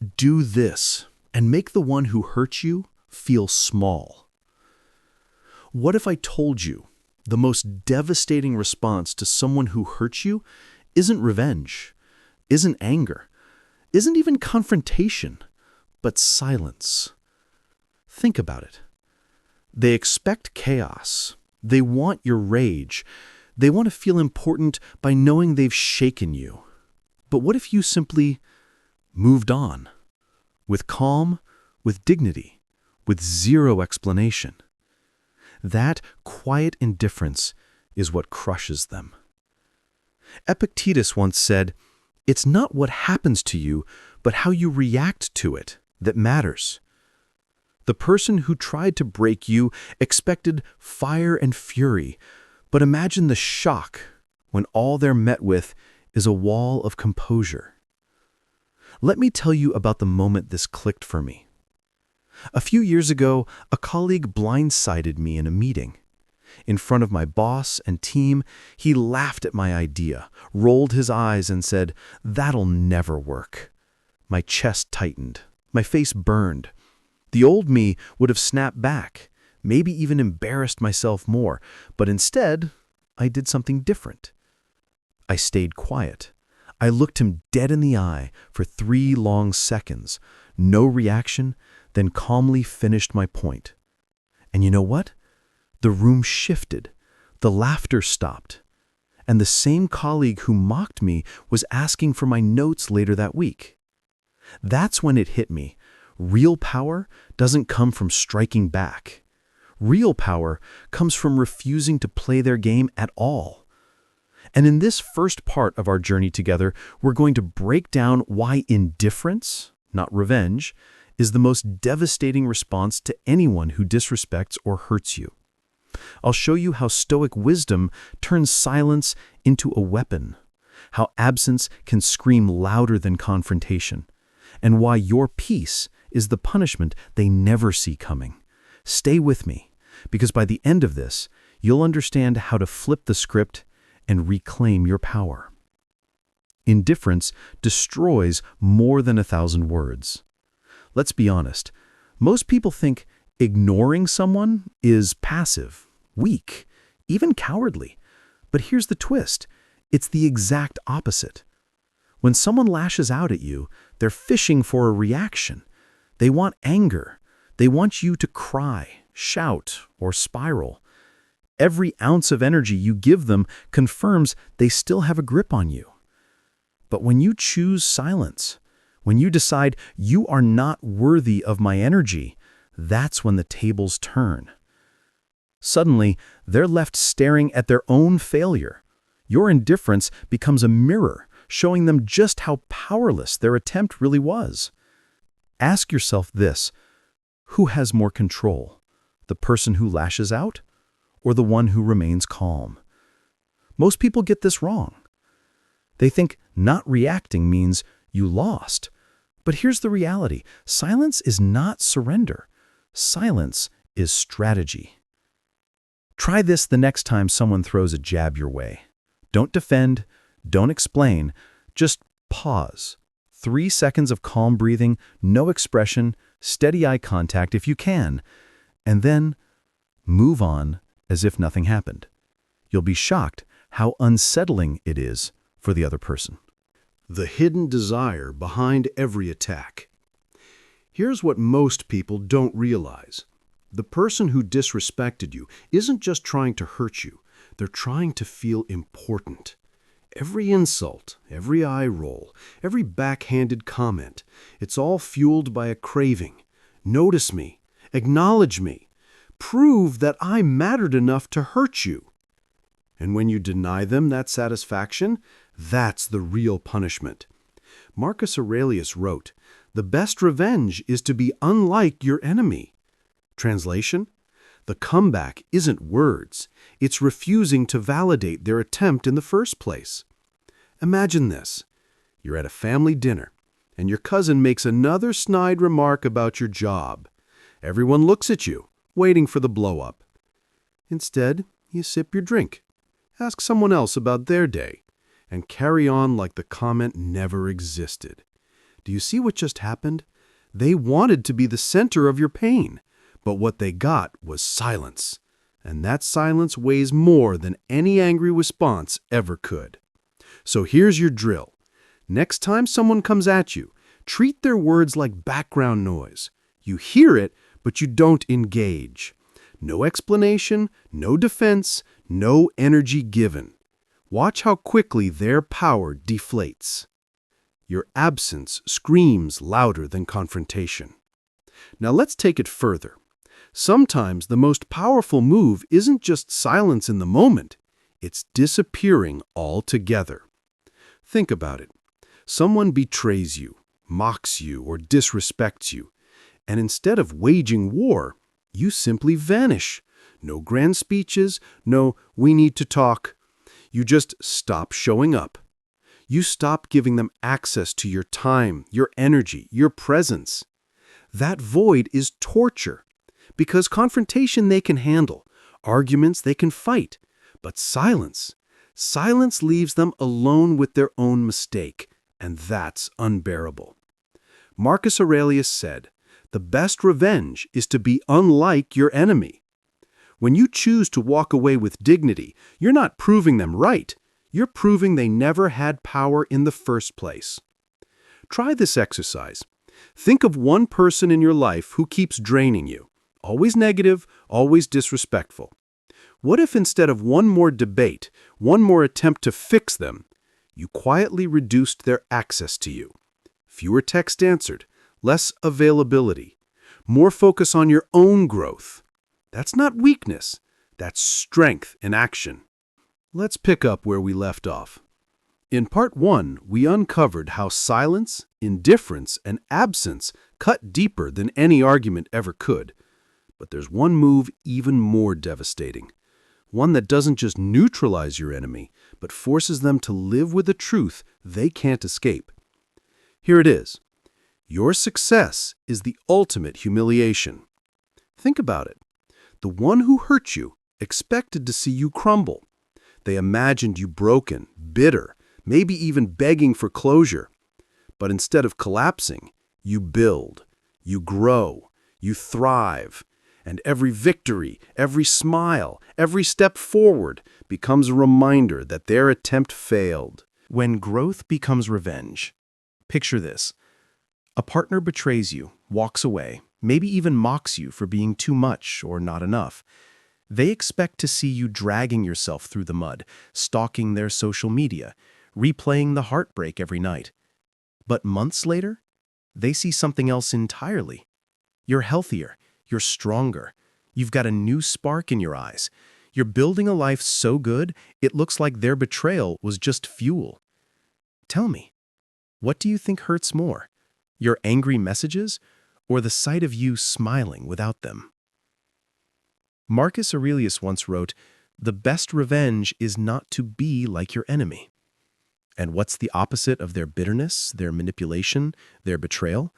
Do this and make the one who hurt you feel small. What if I told you the most devastating response to someone who hurts you isn't revenge, isn't anger, isn't even confrontation, but silence? Think about it. They expect chaos. They want your rage. They want to feel important by knowing they've shaken you. But what if you simply moved on? With calm, with dignity, with zero explanation. That quiet indifference is what crushes them. Epictetus once said, "It's not what happens to you, but how you react to it that matters." The person who tried to break you expected fire and fury, but imagine the shock when all they're met with is a wall of composure. Let me tell you about the moment this clicked for me. A few years ago, a colleague blindsided me in a meeting. In front of my boss and team, he laughed at my idea, rolled his eyes and said, "That'll never work." My chest tightened. My face burned. The old me would have snapped back, maybe even embarrassed myself more, but instead, I did something different. I stayed quiet. I looked him dead in the eye for 3 long seconds, no reaction, then calmly finished my point. And you know what? The room shifted. The laughter stopped. And the same colleague who mocked me was asking for my notes later that week. That's when it hit me. Real power doesn't come from striking back. Real power comes from refusing to play their game at all. And in this first part of our journey together, we're going to break down why indifference, not revenge, is the most devastating response to anyone who disrespects or hurts you. I'll show you how Stoic wisdom turns silence into a weapon, how absence can scream louder than confrontation, and why your peace is the punishment they never see coming. Stay with me, because by the end of this, you'll understand how to flip the script and reclaim your power. Indifference destroys more than 1,000 words. Let's be honest. Most people think ignoring someone is passive, weak, even cowardly. But here's the twist. It's the exact opposite. When someone lashes out at you, they're fishing for a reaction. They want anger. They want you to cry, shout, or spiral. Every ounce of energy you give them confirms they still have a grip on you. But when you choose silence, when you decide you are not worthy of my energy, that's when the tables turn. Suddenly, they're left staring at their own failure. Your indifference becomes a mirror, showing them just how powerless their attempt really was. Ask yourself this: who has more control? The person who lashes out, or the one who remains calm? Most people get this wrong. They think not reacting means you lost. But here's the reality. Silence is not surrender. Silence is strategy. Try this the next time someone throws a jab your way. Don't defend, don't explain, just pause. 3 seconds of calm breathing, no expression, steady eye contact if you can, and then move on as if nothing happened. You'll be shocked how unsettling it is for the other person. The hidden desire behind every attack. Here's what most people don't realize. The person who disrespected you isn't just trying to hurt you. They're trying to feel important. Every insult, every eye roll, every backhanded comment, it's all fueled by a craving. Notice me. Acknowledge me. Prove that I mattered enough to hurt you. And when you deny them that satisfaction, that's the real punishment. Marcus Aurelius wrote, "The best revenge is to be unlike your enemy." Translation? The comeback isn't words. It's refusing to validate their attempt in the first place. Imagine this. You're at a family dinner, and your cousin makes another snide remark about your job. Everyone looks at you, waiting for the blow-up. Instead, you sip your drink, ask someone else about their day, and carry on like the comment never existed. Do you see what just happened? They wanted to be the center of your pain, but what they got was silence. And that silence weighs more than any angry response ever could. So here's your drill. Next time someone comes at you, treat their words like background noise. You hear it, but you don't engage. No explanation, no defense, no energy given. Watch how quickly their power deflates. Your absence screams louder than confrontation. Now let's take it further. Sometimes the most powerful move isn't just silence in the moment, it's disappearing altogether. Think about it. Someone betrays you, mocks you, or disrespects you, and instead of waging war, you simply vanish. No grand speeches, no "we need to talk." You just stop showing up. You stop giving them access to your time, your energy, your presence. That void is torture, because confrontation they can handle, arguments they can fight, but silence leaves them alone with their own mistake, and that's unbearable. Marcus Aurelius said, "The best revenge is to be unlike your enemy." When you choose to walk away with dignity, you're not proving them right. You're proving they never had power in the first place. Try this exercise. Think of one person in your life who keeps draining you. Always negative, always disrespectful. What if instead of one more debate, one more attempt to fix them, you quietly reduced their access to you? Fewer texts answered, less availability, more focus on your own growth. That's not weakness, that's strength in action. Let's pick up where we left off. In part 1, we uncovered how silence, indifference, and absence cut deeper than any argument ever could. But there's one move even more devastating. One that doesn't just neutralize your enemy, but forces them to live with a truth they can't escape. Here it is. Your success is the ultimate humiliation. Think about it. The one who hurt you expected to see you crumble. They imagined you broken, bitter, maybe even begging for closure. But instead of collapsing, you build, you grow, you thrive. And every victory, every smile, every step forward becomes a reminder that their attempt failed. When growth becomes revenge, picture this. A partner betrays you, walks away, maybe even mocks you for being too much or not enough. They expect to see you dragging yourself through the mud, stalking their social media, replaying the heartbreak every night. But months later, they see something else entirely. You're healthier. You're stronger. You've got a new spark in your eyes. You're building a life so good, it looks like their betrayal was just fuel. Tell me, what do you think hurts more? Your angry messages, or the sight of you smiling without them? Marcus Aurelius once wrote, "The best revenge is not to be like your enemy." And what's the opposite of their bitterness, their manipulation, their betrayal?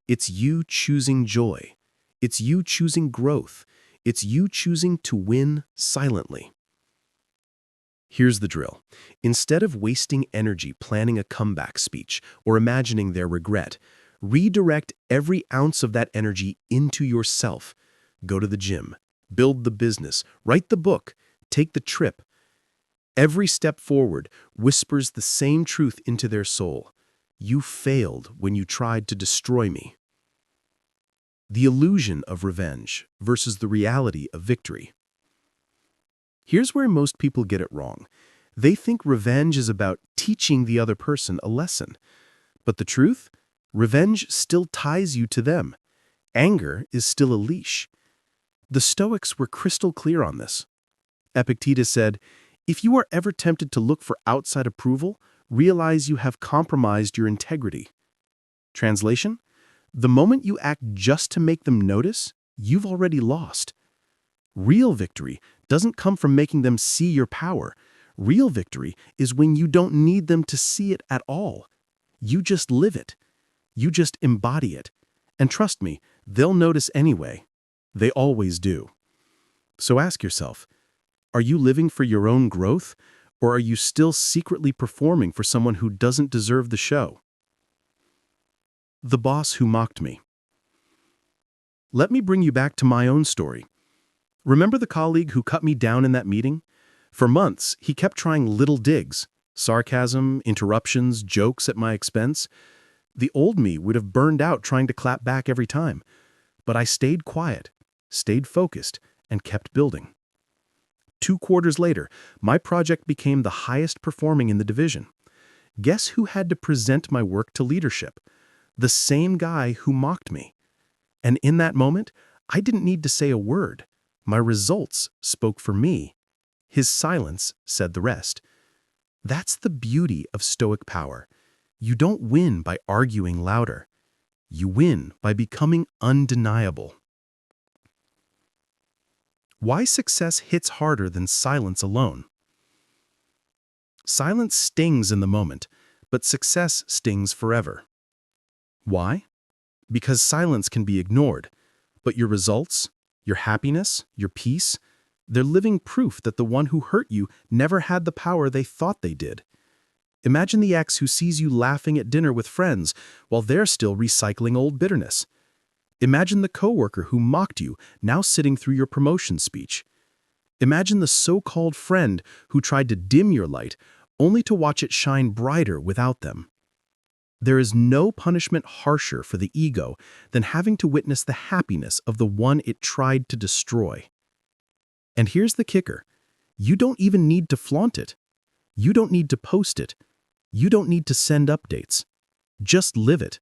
It's you choosing joy. It's you choosing growth. It's you choosing to win silently. Here's the drill. Instead of wasting energy planning a comeback speech or imagining their regret, redirect every ounce of that energy into yourself. Go to the gym, build the business, write the book, take the trip. Every step forward whispers the same truth into their soul. You failed when you tried to destroy me. The illusion of revenge versus the reality of victory. Here's where most people get it wrong. They think revenge is about teaching the other person a lesson. But the truth? Revenge still ties you to them. Anger is still a leash. The Stoics were crystal clear on this. Epictetus said, "If you are ever tempted to look for outside approval, realize you have compromised your integrity." Translation? The moment you act just to make them notice, you've already lost. Real victory doesn't come from making them see your power. Real victory is when you don't need them to see it at all. You just live it. You just embody it. And trust me, they'll notice anyway. They always do. So ask yourself, are you living for your own growth, or are you still secretly performing for someone who doesn't deserve the show? The boss who mocked me. Let me bring you back to my own story. Remember the colleague who cut me down in that meeting? For months, he kept trying little digs, sarcasm, interruptions, jokes at my expense. The old me would have burned out trying to clap back every time. But I stayed quiet, stayed focused, and kept building. 2 quarters later, my project became the highest performing in the division. Guess who had to present my work to leadership? The same guy who mocked me. And in that moment, I didn't need to say a word. My results spoke for me. His silence said the rest. That's the beauty of Stoic power. You don't win by arguing louder. You win by becoming undeniable. Why success hits harder than silence alone? Silence stings in the moment, but success stings forever. Why? Because silence can be ignored, but your results, your happiness, your peace, they're living proof that the one who hurt you never had the power they thought they did. Imagine the ex who sees you laughing at dinner with friends while they're still recycling old bitterness. Imagine the coworker who mocked you now sitting through your promotion speech. Imagine the so-called friend who tried to dim your light only to watch it shine brighter without them. There is no punishment harsher for the ego than having to witness the happiness of the one it tried to destroy. And here's the kicker. You don't even need to flaunt it. You don't need to post it. You don't need to send updates. Just live it.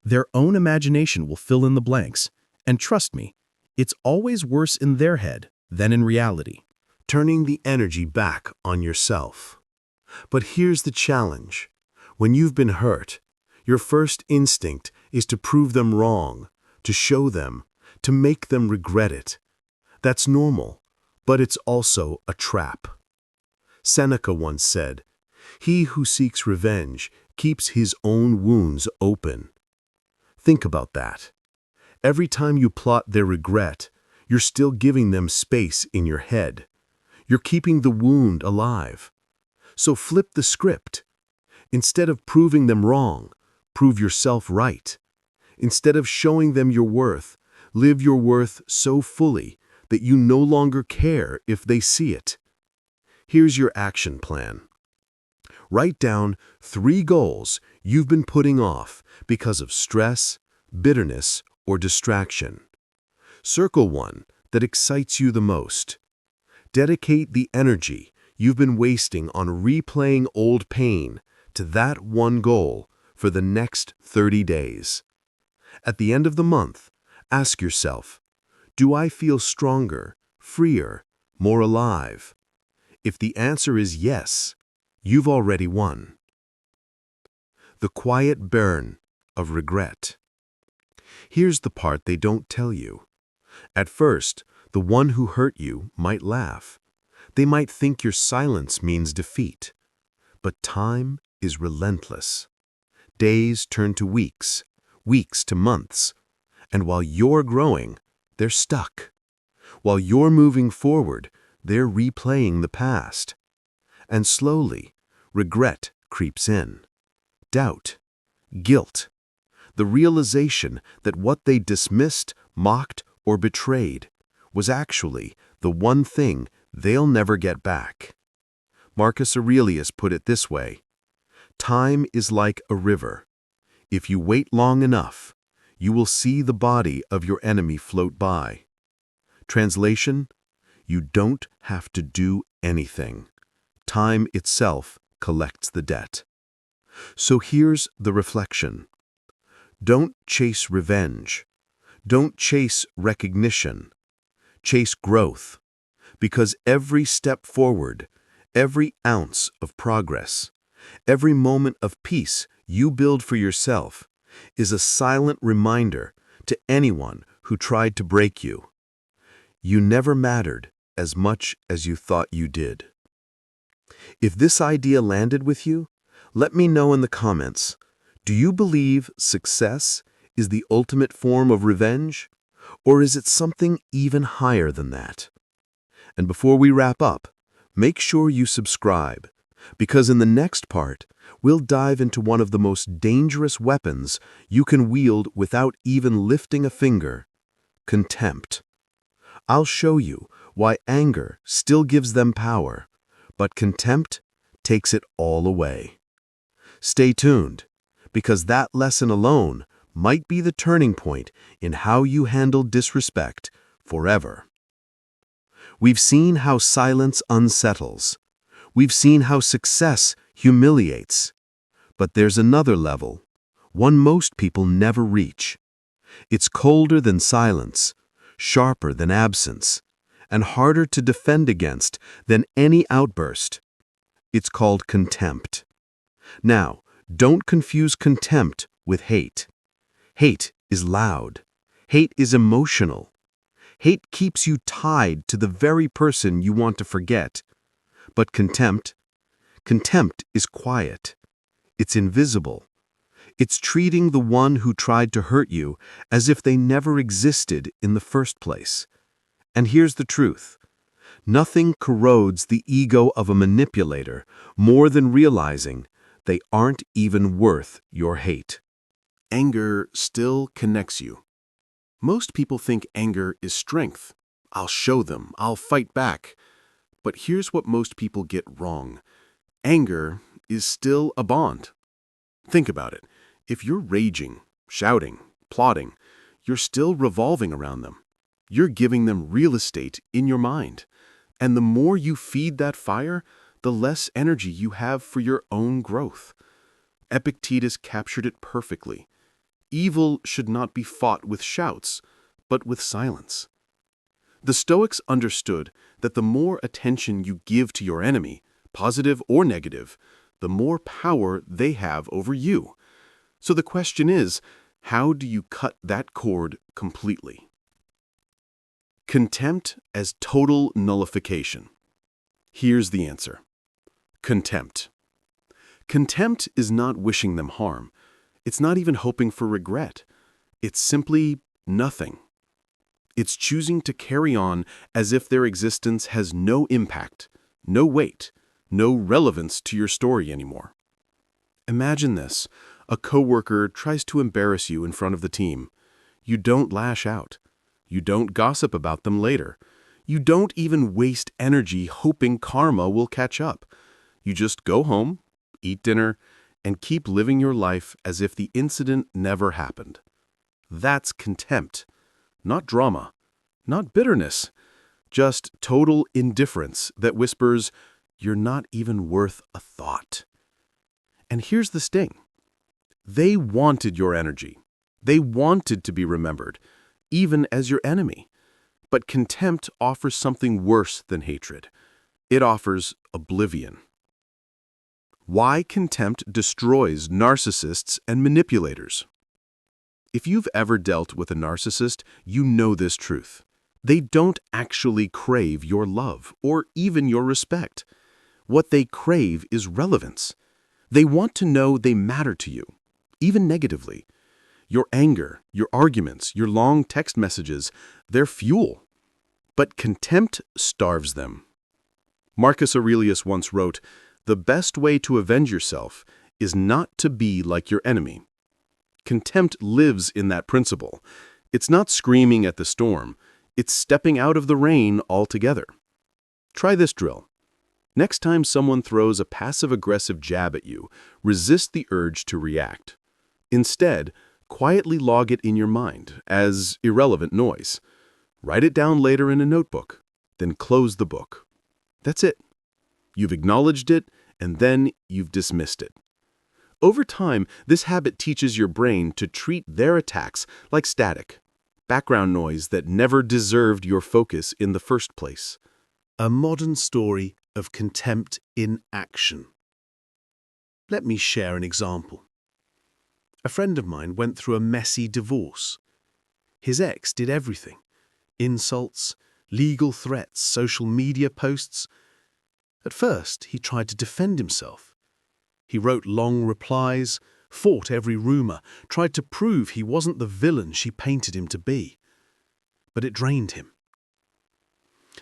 Their own imagination will fill in the blanks. And trust me, it's always worse in their head than in reality. Turning the energy back on yourself. But here's the challenge. When you've been hurt, your first instinct is to prove them wrong, to show them, to make them regret it. That's normal, but it's also a trap. Seneca once said, "He who seeks revenge keeps his own wounds open." Think about that. Every time you plot their regret, you're still giving them space in your head. You're keeping the wound alive. So flip the script. Instead of proving them wrong, prove yourself right. Instead of showing them your worth, live your worth so fully that you no longer care if they see it. Here's your action plan. Write down 3 goals you've been putting off because of stress, bitterness, or distraction. Circle one that excites you the most. Dedicate the energy you've been wasting on replaying old pain to that one goal for the next 30 days. At the end of the month, ask yourself, do I feel stronger, freer, more alive? If the answer is yes, you've already won. The quiet burn of regret. Here's the part they don't tell you. At first, the one who hurt you might laugh. They might think your silence means defeat. But time is relentless. Days turn to weeks, weeks to months. And while you're growing, they're stuck. While you're moving forward, they're replaying the past. And slowly, regret creeps in. Doubt, guilt, the realization that what they dismissed, mocked, or betrayed was actually the one thing they'll never get back. Marcus Aurelius put it this way, "Time is like a river. If you wait long enough, you will see the body of your enemy float by." Translation, you don't have to do anything. Time itself collects the debt. So here's the reflection. Don't chase revenge. Don't chase recognition. Chase growth. Because every step forward, every ounce of progress, every moment of peace you build for yourself is a silent reminder to anyone who tried to break you. You never mattered as much as you thought you did. If this idea landed with you, let me know in the comments. Do you believe success is the ultimate form of revenge? Or is it something even higher than that? And before we wrap up, make sure you subscribe, Because in the next part, we'll dive into one of the most dangerous weapons you can wield without even lifting a finger: contempt. I'll show you why anger still gives them power, but contempt takes it all away. Stay tuned, because that lesson alone might be the turning point in how you handle disrespect forever. We've seen how silence unsettles. We've seen how success humiliates. But there's another level, one most people never reach. It's colder than silence, sharper than absence, and harder to defend against than any outburst. It's called contempt. Now, don't confuse contempt with hate. Hate is loud. Hate is emotional. Hate keeps you tied to the very person you want to forget. But contempt is quiet. It's invisible. It's treating the one who tried to hurt you as if they never existed in the first place. And here's the truth. Nothing corrodes the ego of a manipulator more than realizing they aren't even worth your hate. Anger still connects you. Most people think anger is strength. I'll show them, I'll fight back. But here's what most people get wrong. Anger is still a bond. Think about it. If you're raging, shouting, plotting, you're still revolving around them. You're giving them real estate in your mind. And the more you feed that fire, the less energy you have for your own growth. Epictetus captured it perfectly. Evil should not be fought with shouts, but with silence. The Stoics understood that the more attention you give to your enemy, positive or negative, the more power they have over you. So the question is, how do you cut that cord completely? Contempt as total nullification. Here's the answer. Contempt. Contempt is not wishing them harm. It's not even hoping for regret. It's simply nothing. It's choosing to carry on as if their existence has no impact, no weight, no relevance to your story anymore. Imagine this. A coworker tries to embarrass you in front of the team. You don't lash out. You don't gossip about them later. You don't even waste energy hoping karma will catch up. You just go home, eat dinner, and keep living your life as if the incident never happened. That's contempt. Not drama, not bitterness, just total indifference that whispers, "You're not even worth a thought." And here's the sting. They wanted your energy. They wanted to be remembered, even as your enemy. But contempt offers something worse than hatred. It offers oblivion. Why contempt destroys narcissists and manipulators. If you've ever dealt with a narcissist, you know this truth. They don't actually crave your love or even your respect. What they crave is relevance. They want to know they matter to you, even negatively. Your anger, your arguments, your long text messages, they're fuel. But contempt starves them. Marcus Aurelius once wrote, "The best way to avenge yourself is not to be like your enemy." Contempt lives in that principle. It's not screaming at the storm. It's stepping out of the rain altogether. Try this drill. Next time someone throws a passive-aggressive jab at you, resist the urge to react. Instead, quietly log it in your mind as irrelevant noise. Write it down later in a notebook, then close the book. That's it. You've acknowledged it, and then you've dismissed it. Over time, this habit teaches your brain to treat their attacks like static, background noise that never deserved your focus in the first place. A modern story of contempt in action. Let me share an example. A friend of mine went through a messy divorce. His ex did everything. Insults, legal threats, social media posts. At first, he tried to defend himself. He wrote long replies, fought every rumor, tried to prove he wasn't the villain she painted him to be. But it drained him.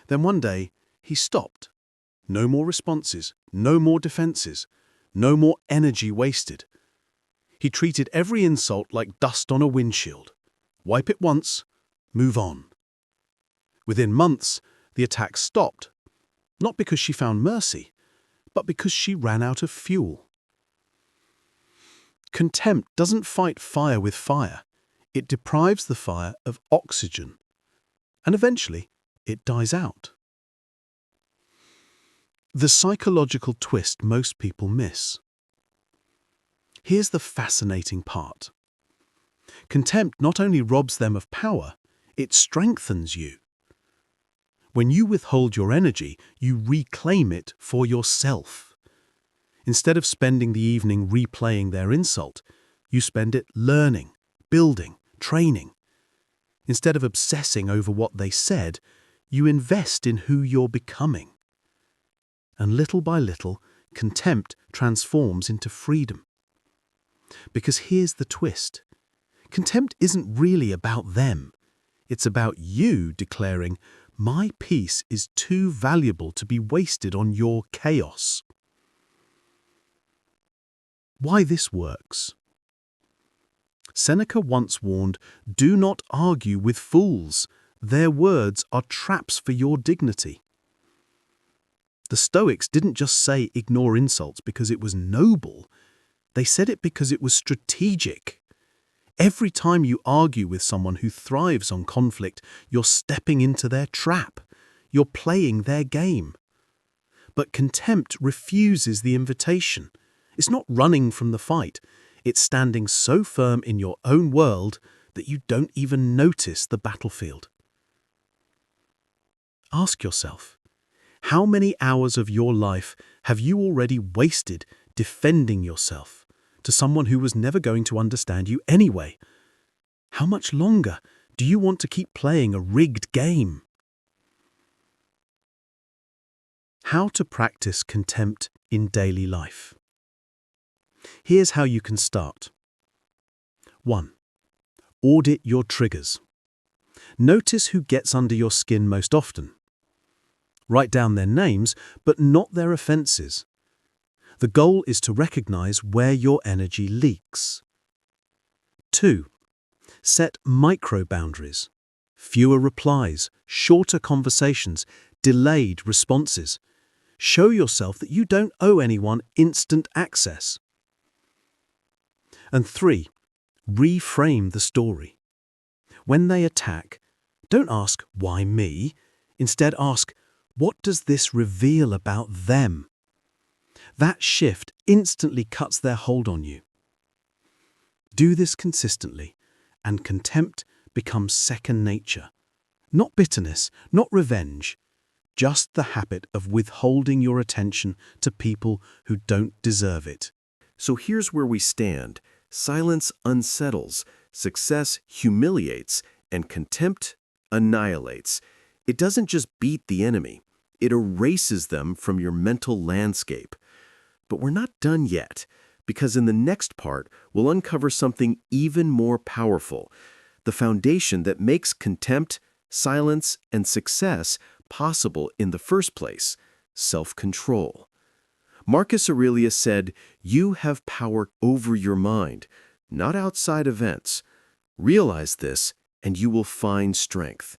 Then one day, he stopped, No more responses, no more defenses, no more energy wasted. He treated every insult like dust on a windshield. Wipe it once, move on. Within months, the attack stopped, not because she found mercy, but because she ran out of fuel. Contempt doesn't fight fire with fire. It deprives the fire of oxygen, and eventually it dies out. The psychological twist most people miss. Here's the fascinating part. Contempt not only robs them of power, it strengthens you. When you withhold your energy, you reclaim it for yourself. Instead of spending the evening replaying their insult, you spend it learning, building, training. Instead of obsessing over what they said, you invest in who you're becoming. And little by little, contempt transforms into freedom. Because here's the twist. Contempt isn't really about them. It's about you declaring, "My peace is too valuable to be wasted on your chaos." Why this works? Seneca once warned, "Do not argue with fools. Their words are traps for your dignity." The Stoics didn't just say ignore insults because it was noble. They said it because it was strategic. Every time you argue with someone who thrives on conflict, you're stepping into their trap. You're playing their game. But contempt refuses the invitation. It's not running from the fight. It's standing so firm in your own world that you don't even notice the battlefield. Ask yourself, how many hours of your life have you already wasted defending yourself to someone who was never going to understand you anyway? How much longer do you want to keep playing a rigged game? How to practice contempt in daily life. Here's how you can start. 1. Audit your triggers. Notice who gets under your skin most often. Write down their names, but not their offenses. The goal is to recognize where your energy leaks. 2. Set micro-boundaries. Fewer replies, shorter conversations, delayed responses. Show yourself that you don't owe anyone instant access. And 3. Reframe the story. When they attack, don't ask, "Why me?" Instead ask, "What does this reveal about them?" That shift instantly cuts their hold on you. Do this consistently, and contempt becomes second nature. Not bitterness, not revenge, just the habit of withholding your attention to people who don't deserve it. So here's where we stand. Silence unsettles, success humiliates, and contempt annihilates. It doesn't just beat the enemy, it erases them from your mental landscape. But we're not done yet, because in the next part, we'll uncover something even more powerful, the foundation that makes contempt, silence, and success possible in the first place: self-control. Marcus Aurelius said, "You have power over your mind, not outside events. Realize this, and you will find strength."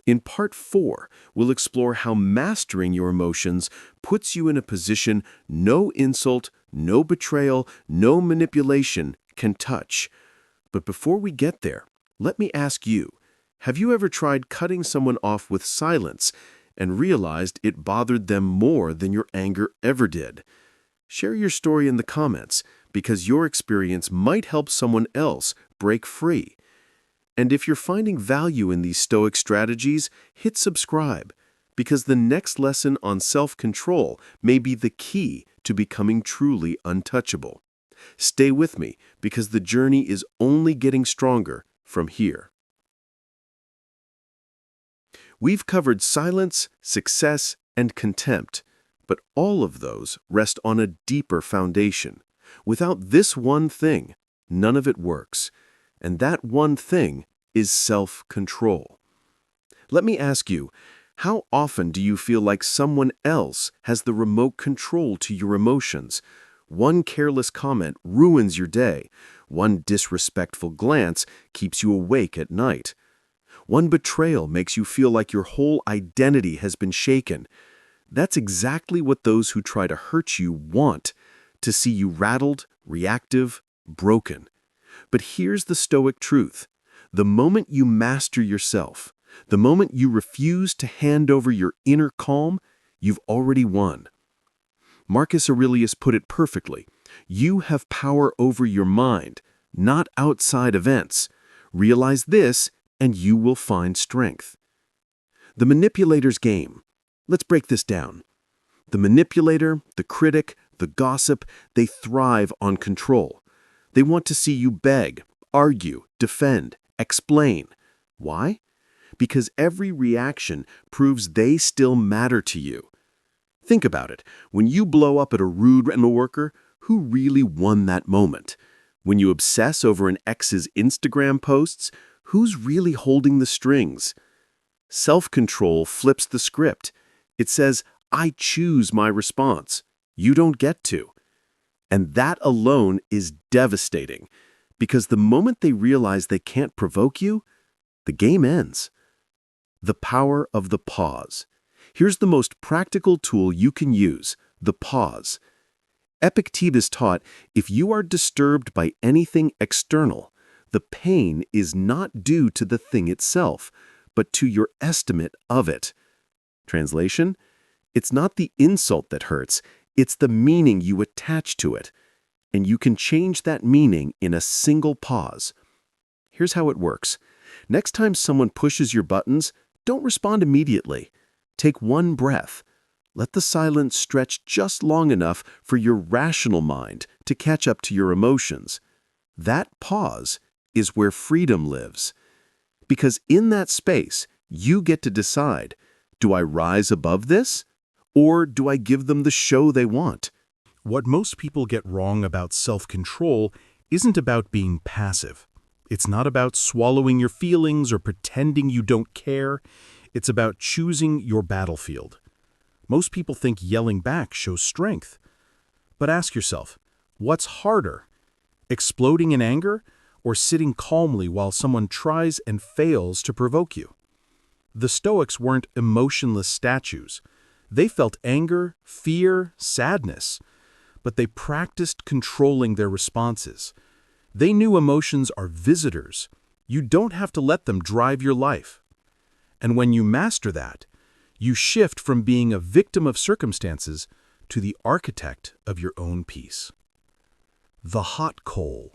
In Part 4, we'll explore how mastering your emotions puts you in a position no insult, no betrayal, no manipulation can touch. But before we get there, let me ask you, have you ever tried cutting someone off with silence and realized it bothered them more than your anger ever did? Share your story in the comments, because your experience might help someone else break free. And if you're finding value in these Stoic strategies, hit subscribe, because the next lesson on self-control may be the key to becoming truly untouchable. Stay with me, because the journey is only getting stronger from here. We've covered silence, success, and contempt, but all of those rest on a deeper foundation. Without this one thing, none of it works. And that one thing is self-control. Let me ask you, How often do you feel like someone else has the remote control to your emotions? One careless comment ruins your day. One disrespectful glance keeps you awake at night. One betrayal makes you feel like your whole identity has been shaken. That's exactly what those who try to hurt you want, to see you rattled, reactive, broken. But here's the Stoic truth. The moment you master yourself, the moment you refuse to hand over your inner calm, you've already won. Marcus Aurelius put it perfectly. You have power over your mind, not outside events. Realize this, and you will find strength. The manipulator's game. Let's break this down. The manipulator, the critic, the gossip, they thrive on control. They want to see you beg, argue, defend, explain. Why? Because every reaction proves they still matter to you. Think about it. When you blow up at a rude worker, who really won that moment? When you obsess over an ex's Instagram posts, who's really holding the strings? Self-control flips the script. It says, I choose my response. You don't get to. And that alone is devastating, because the moment they realize they can't provoke you, the game ends. The power of the pause. Here's the most practical tool you can use, the pause. Epictetus taught, if you are disturbed by anything external, the pain is not due to the thing itself, but to your estimate of it. Translation? It's not the insult that hurts, it's the meaning you attach to it. And you can change that meaning in a single pause. Here's how it works. Next time someone pushes your buttons, don't respond immediately. Take one breath. Let the silence stretch just long enough for your rational mind to catch up to your emotions. That pause is where freedom lives. Because in that space, you get to decide, do I rise above this? Or do I give them the show they want? What most people get wrong about self-control isn't about being passive. It's not about swallowing your feelings or pretending you don't care. It's about choosing your battlefield. Most people think yelling back shows strength. But ask yourself, what's harder? Exploding in anger or sitting calmly while someone tries and fails to provoke you? The Stoics weren't emotionless statues. They felt anger, fear, sadness, but they practiced controlling their responses. They knew emotions are visitors. You don't have to let them drive your life. And when you master that, you shift from being a victim of circumstances to the architect of your own peace. The hot coal.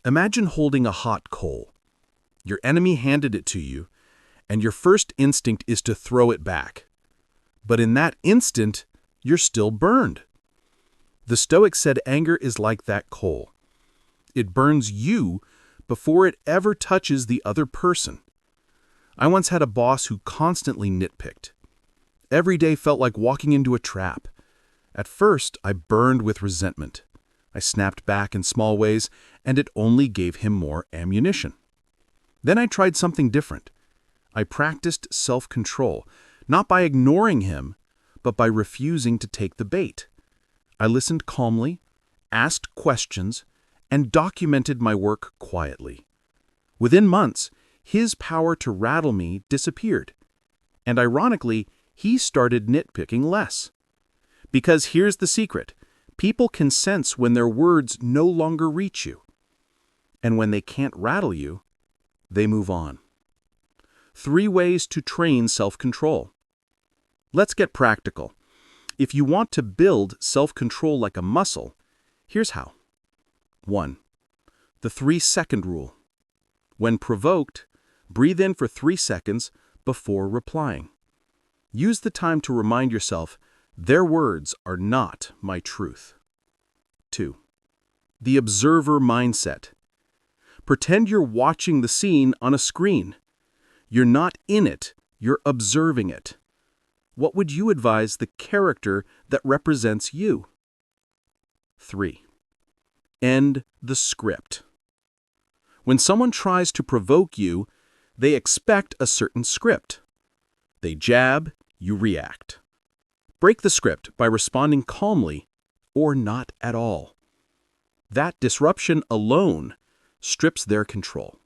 Imagine holding a hot coal. Your enemy handed it to you, and your first instinct is to throw it back. But in that instant, you're still burned. The Stoics said anger is like that coal. It burns you before it ever touches the other person. I once had a boss who constantly nitpicked. Every day felt like walking into a trap. At first, I burned with resentment. I snapped back in small ways, and it only gave him more ammunition. Then I tried something different. I practiced self-control, not by ignoring him, but by refusing to take the bait. I listened calmly, asked questions, and documented my work quietly. Within months, his power to rattle me disappeared. And ironically, he started nitpicking less. Because here's the secret. People can sense when their words no longer reach you. And when they can't rattle you, they move on. 3 ways to train self-control. Let's get practical. If you want to build self-control like a muscle, here's how. 1. The 3-second rule. When provoked, breathe in for 3 seconds before replying. Use the time to remind yourself, their words are not my truth. 2. The observer mindset. Pretend you're watching the scene on a screen. You're not in it, you're observing it. What would you advise the character that represents you? 3. End the script. When someone tries to provoke you, they expect a certain script. They jab, you react. Break the script by responding calmly or not at all. That disruption alone strips their control.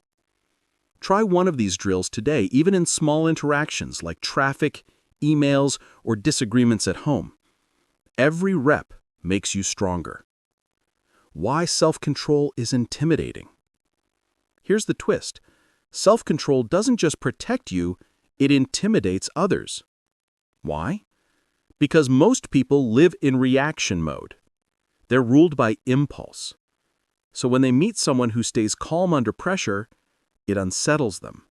Try one of these drills today, even in small interactions like traffic, emails, or disagreements at home. Every rep makes you stronger. Why self-control is intimidating? Here's the twist. Self-control doesn't just protect you, it intimidates others. Why? Because most people live in reaction mode. They're ruled by impulse. So when they meet someone who stays calm under pressure, it unsettles them.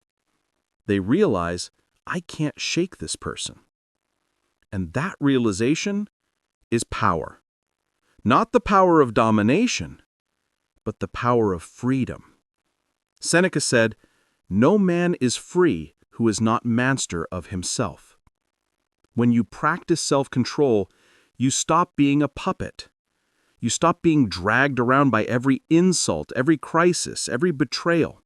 They realize, I can't shake this person. And that realization is power. Not the power of domination, but the power of freedom. Seneca said, "No man is free who is not master of himself." When you practice self-control, you stop being a puppet. You stop being dragged around by every insult, every crisis, every betrayal.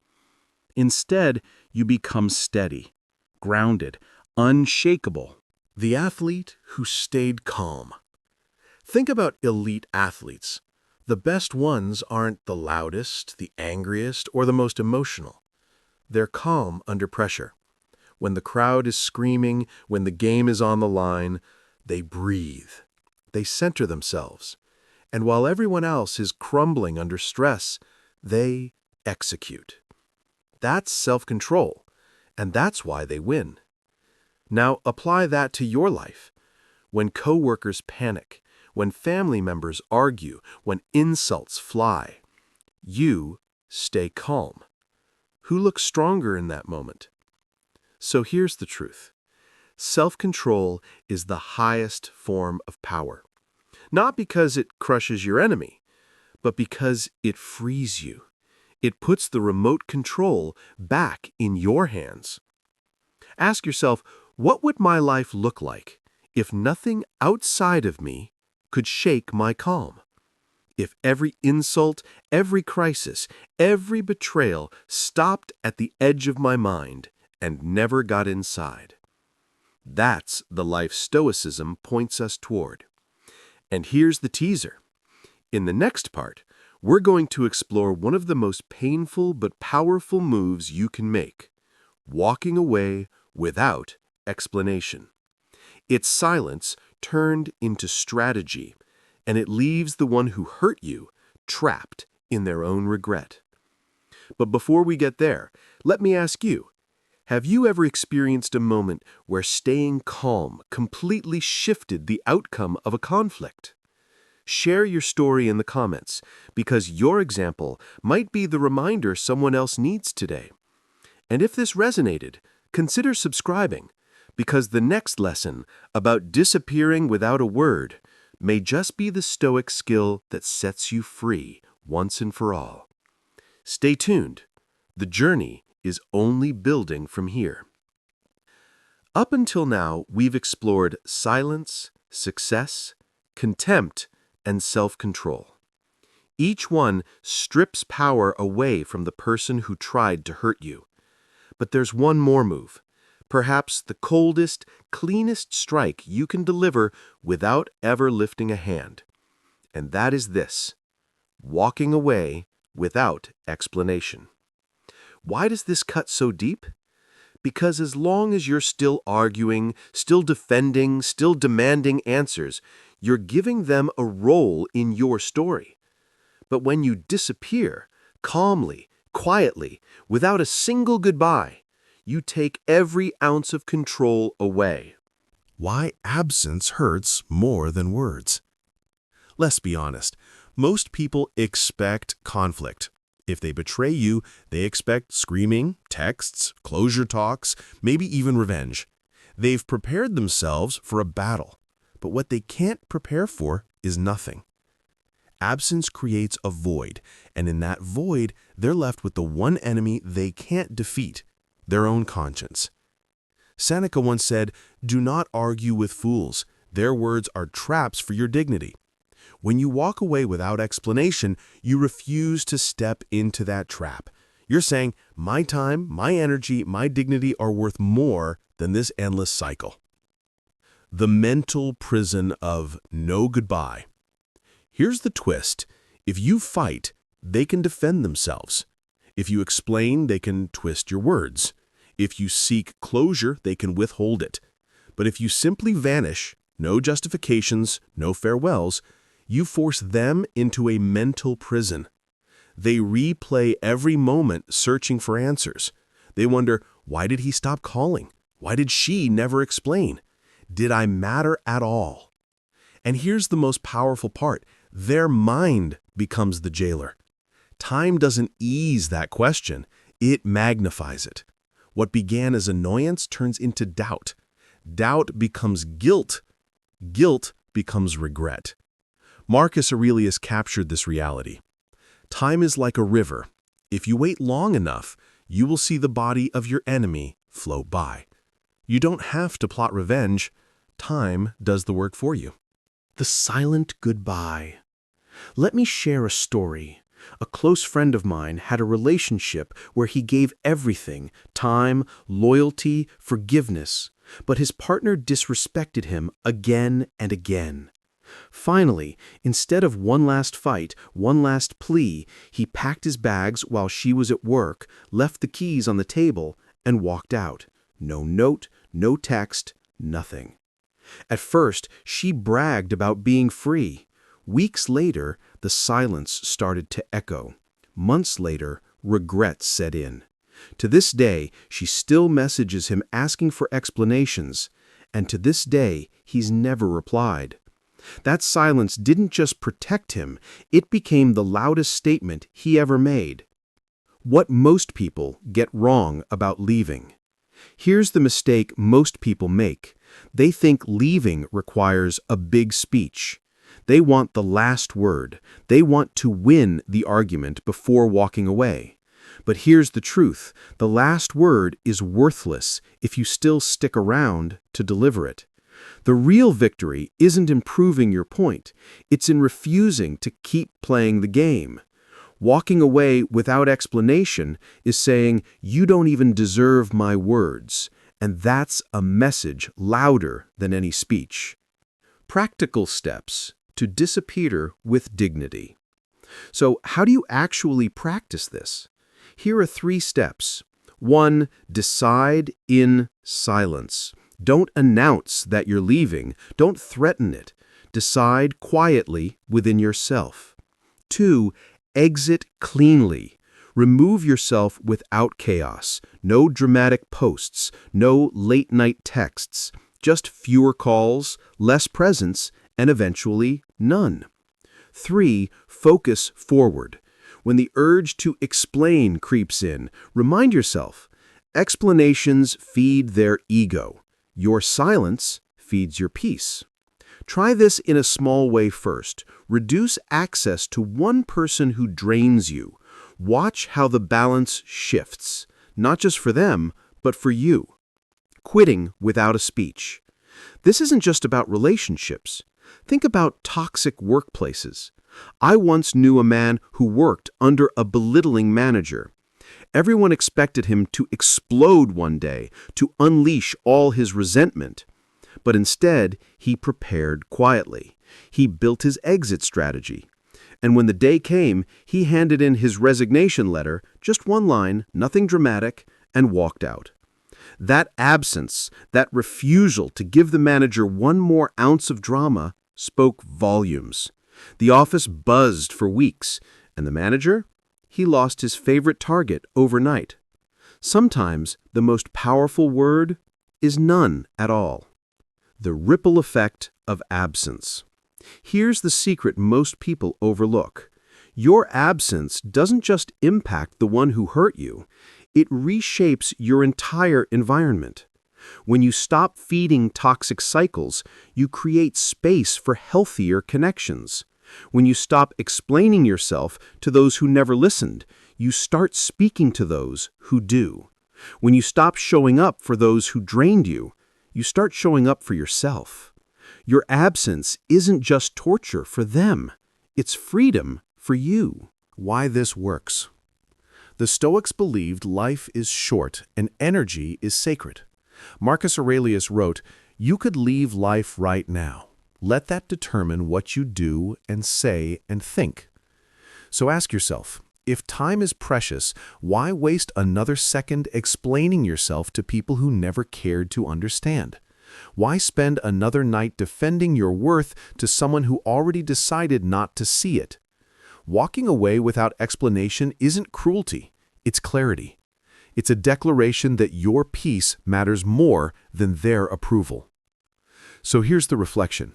Instead, you become steady, grounded, unshakable. The athlete who stayed calm. Think about elite athletes. The best ones aren't the loudest, the angriest, or the most emotional. They're calm under pressure. When the crowd is screaming, when the game is on the line, they breathe. They center themselves. And while everyone else is crumbling under stress, they execute. That's self-control, and that's why they win. Now apply that to your life. When coworkers panic, when family members argue, when insults fly, you stay calm. Who looks stronger in that moment? So here's the truth. Self-control is the highest form of power. Not because it crushes your enemy, but because it frees you. It puts the remote control back in your hands. Ask yourself, what would my life look like if nothing outside of me could shake my calm? If every insult, every crisis, every betrayal stopped at the edge of my mind and never got inside? That's the life Stoicism points us toward. And here's the teaser. In the next part, we're going to explore one of the most painful but powerful moves you can make: walking away without explanation. It's silence turned into strategy, and it leaves the one who hurt you trapped in their own regret. But before we get there, let me ask you, have you ever experienced a moment where staying calm completely shifted the outcome of a conflict? Share your story in the comments, because your example might be the reminder someone else needs today. And if this resonated, consider subscribing, because the next lesson about disappearing without a word may just be the Stoic skill that sets you free once and for all. Stay tuned. The journey is only building from here. Up until now, we've explored silence, success, contempt, and self-control. Each one strips power away from the person who tried to hurt you. But there's one more move, perhaps the coldest, cleanest strike you can deliver without ever lifting a hand. And that is this: walking away without explanation. Why does this cut so deep? Because as long as you're still arguing, still defending, still demanding answers, you're giving them a role in your story. But when you disappear, calmly, quietly, without a single goodbye, you take every ounce of control away. Why absence hurts more than words. Let's be honest, most people expect conflict. If they betray you, they expect screaming, texts, closure talks, maybe even revenge. They've prepared themselves for a battle, but what they can't prepare for is nothing. Absence creates a void, and in that void, they're left with the one enemy they can't defeat: their own conscience. Seneca once said, "Do not argue with fools. Their words are traps for your dignity." When you walk away without explanation, you refuse to step into that trap. You're saying, my time, my energy, my dignity are worth more than this endless cycle. The mental prison of no goodbye. Here's the twist. If you fight, they can defend themselves. If you explain, they can twist your words. If you seek closure, they can withhold it. But if you simply vanish, no justifications, no farewells, you force them into a mental prison. They replay every moment searching for answers. They wonder, why did he stop calling? Why did she never explain? Did I matter at all? And here's the most powerful part. Their mind becomes the jailer. Time doesn't ease that question. It magnifies it. What began as annoyance turns into doubt. Doubt becomes guilt. Guilt becomes regret. Marcus Aurelius captured this reality. Time is like a river. If you wait long enough, you will see the body of your enemy float by. You don't have to plot revenge. Time does the work for you. The silent goodbye. Let me share a story. A close friend of mine had a relationship where he gave everything, time, loyalty, forgiveness, but his partner disrespected him again and again. Finally, instead of one last fight, one last plea, he packed his bags while she was at work, left the keys on the table, and walked out. No note, no text, nothing. At first, she bragged about being free. Weeks later, the silence started to echo. Months later, regret set in. To this day, she still messages him asking for explanations, and to this day, he's never replied. That silence didn't just protect him, it became the loudest statement he ever made. What most people get wrong about leaving. Here's the mistake most people make. They think leaving requires a big speech. They want the last word. They want to win the argument before walking away. But here's the truth. The last word is worthless if you still stick around to deliver it. The real victory isn't in proving your point. It's in refusing to keep playing the game. Walking away without explanation is saying, you don't even deserve my words. And that's a message louder than any speech. Practical steps to disappear with dignity. So how do you actually practice this? Here are 3 steps. 1. Decide in silence. Don't announce that you're leaving. Don't threaten it. Decide quietly within yourself. 2. Exit cleanly. Remove yourself without chaos. No dramatic posts. No late-night texts. Just fewer calls, less presence, and eventually none. 3. Focus forward. When the urge to explain creeps in, remind yourself, explanations feed their ego. Your silence feeds your peace. Try this in a small way first. Reduce access to one person who drains you. Watch how the balance shifts, not just for them, but for you. Quitting without a speech. This isn't just about relationships. Think about toxic workplaces. I once knew a man who worked under a belittling manager. Everyone expected him to explode one day, to unleash all his resentment. But instead, he prepared quietly. He built his exit strategy. And when the day came, he handed in his resignation letter, just one line, nothing dramatic, and walked out. That absence, that refusal to give the manager one more ounce of drama, spoke volumes. The office buzzed for weeks, and the manager? He lost his favorite target overnight. Sometimes the most powerful word is none at all. The ripple effect of absence. Here's the secret most people overlook. Your absence doesn't just impact the one who hurt you, it reshapes your entire environment. When you stop feeding toxic cycles, you create space for healthier connections. When you stop explaining yourself to those who never listened, you start speaking to those who do. When you stop showing up for those who drained you, you start showing up for yourself. Your absence isn't just torture for them, it's freedom for you. Why this works. The Stoics believed life is short and energy is sacred. Marcus Aurelius wrote, "You could leave life right now. Let that determine what you do and say and think." So ask yourself, if time is precious, why waste another second explaining yourself to people who never cared to understand? Why spend another night defending your worth to someone who already decided not to see it? Walking away without explanation isn't cruelty, it's clarity. It's a declaration that your peace matters more than their approval. So here's the reflection.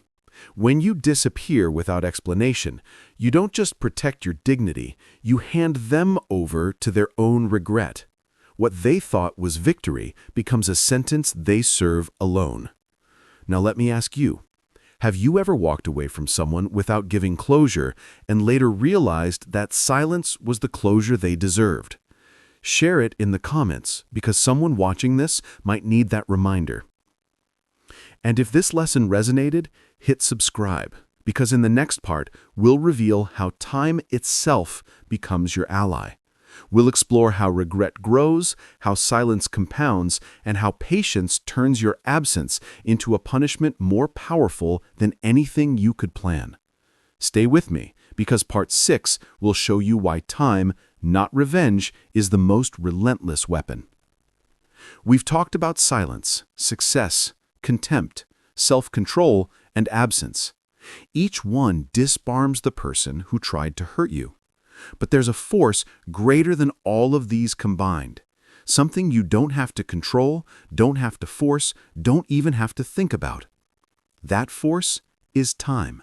When you disappear without explanation, you don't just protect your dignity, you hand them over to their own regret. What they thought was victory becomes a sentence they serve alone. Now let me ask you, have you ever walked away from someone without giving closure and later realized that silence was the closure they deserved? Share it in the comments because someone watching this might need that reminder. And if this lesson resonated, hit subscribe, because in the next part, we'll reveal how time itself becomes your ally. We'll explore how regret grows, how silence compounds, and how patience turns your absence into a punishment more powerful than anything you could plan. Stay with me, because part 6 will show you why time, not revenge, is the most relentless weapon. We've talked about silence, success, contempt, self-control, and absence. Each one disarms the person who tried to hurt you. But there's a force greater than all of these combined. Something you don't have to control, don't have to force, don't even have to think about. That force is time.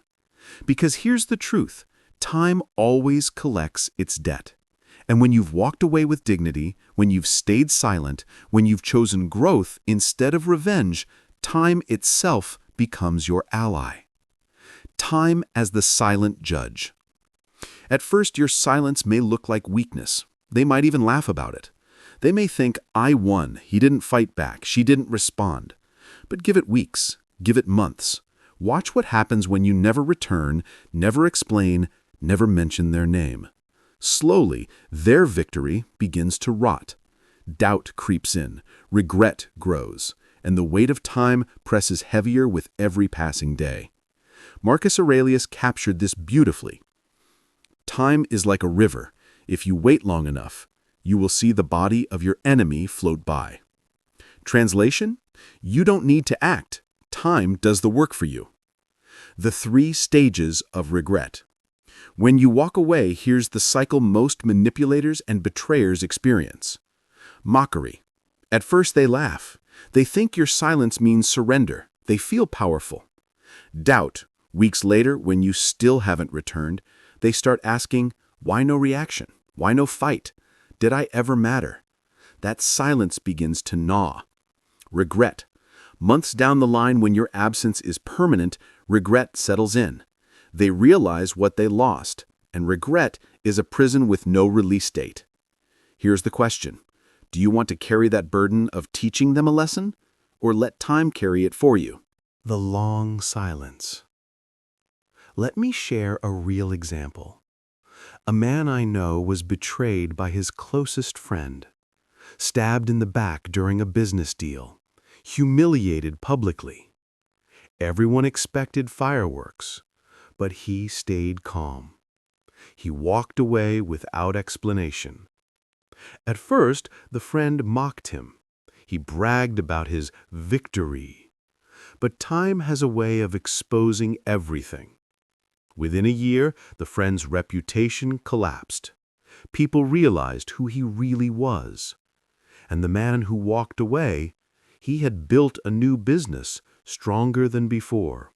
Because here's the truth. Time always collects its debt. And when you've walked away with dignity, when you've stayed silent, when you've chosen growth instead of revenge, time itself becomes your ally. Time as the silent judge. At first, your silence may look like weakness. They might even laugh about it. They may think, "I won. He didn't fight back. She didn't respond." But give it weeks. Give it months. Watch what happens when you never return, never explain, never mention their name. Slowly, their victory begins to rot. Doubt creeps in. Regret grows. And the weight of time presses heavier with every passing day. Marcus Aurelius captured this beautifully. Time is like a river. If you wait long enough, you will see the body of your enemy float by. Translation? You don't need to act. Time does the work for you. The 3 stages of regret. When you walk away, here's the cycle most manipulators and betrayers experience. Mockery. At first they laugh. They think your silence means surrender. They feel powerful. Doubt. Weeks later, when you still haven't returned, they start asking, why no reaction? Why no fight? Did I ever matter? That silence begins to gnaw. Regret. Months down the line, when your absence is permanent, regret settles in. They realize what they lost, and regret is a prison with no release date. Here's the question. Do you want to carry that burden of teaching them a lesson, or let time carry it for you? The long silence. Let me share a real example. A man I know was betrayed by his closest friend, stabbed in the back during a business deal, humiliated publicly. Everyone expected fireworks, but he stayed calm. He walked away without explanation. At first, the friend mocked him. He bragged about his victory. But time has a way of exposing everything. Within a year, the friend's reputation collapsed. People realized who he really was. And the man who walked away, he had built a new business stronger than before.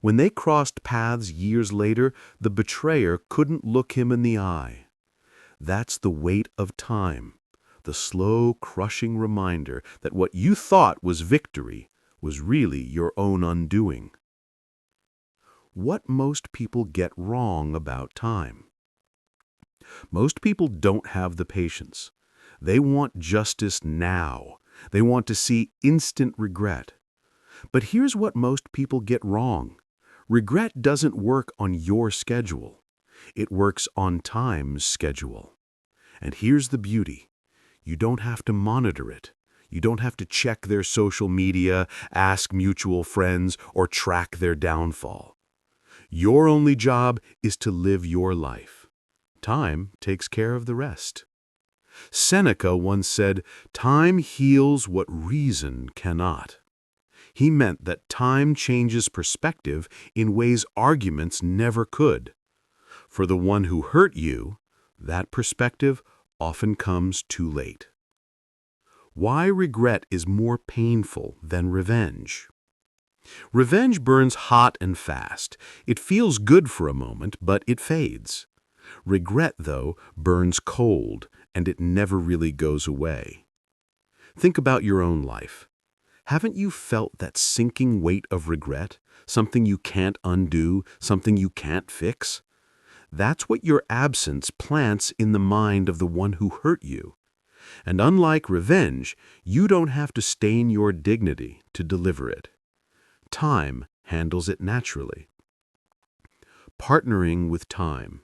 When they crossed paths years later, the betrayer couldn't look him in the eye. That's the weight of time, the slow, crushing reminder that what you thought was victory was really your own undoing. What most people get wrong about time. Most people don't have the patience. They want justice now. They want to see instant regret. But here's what most people get wrong. Regret doesn't work on your schedule. It works on time's schedule. And here's the beauty. You don't have to monitor it. You don't have to check their social media, ask mutual friends, or track their downfall. Your only job is to live your life. Time takes care of the rest. Seneca once said, "Time heals what reason cannot." He meant that time changes perspective in ways arguments never could. For the one who hurt you, that perspective often comes too late. Why regret is more painful than revenge? Revenge burns hot and fast. It feels good for a moment, but it fades. Regret, though, burns cold, and it never really goes away. Think about your own life. Haven't you felt that sinking weight of regret, something you can't undo, something you can't fix? That's what your absence plants in the mind of the one who hurt you. And unlike revenge, you don't have to stain your dignity to deliver it. Time handles it naturally. Partnering with time.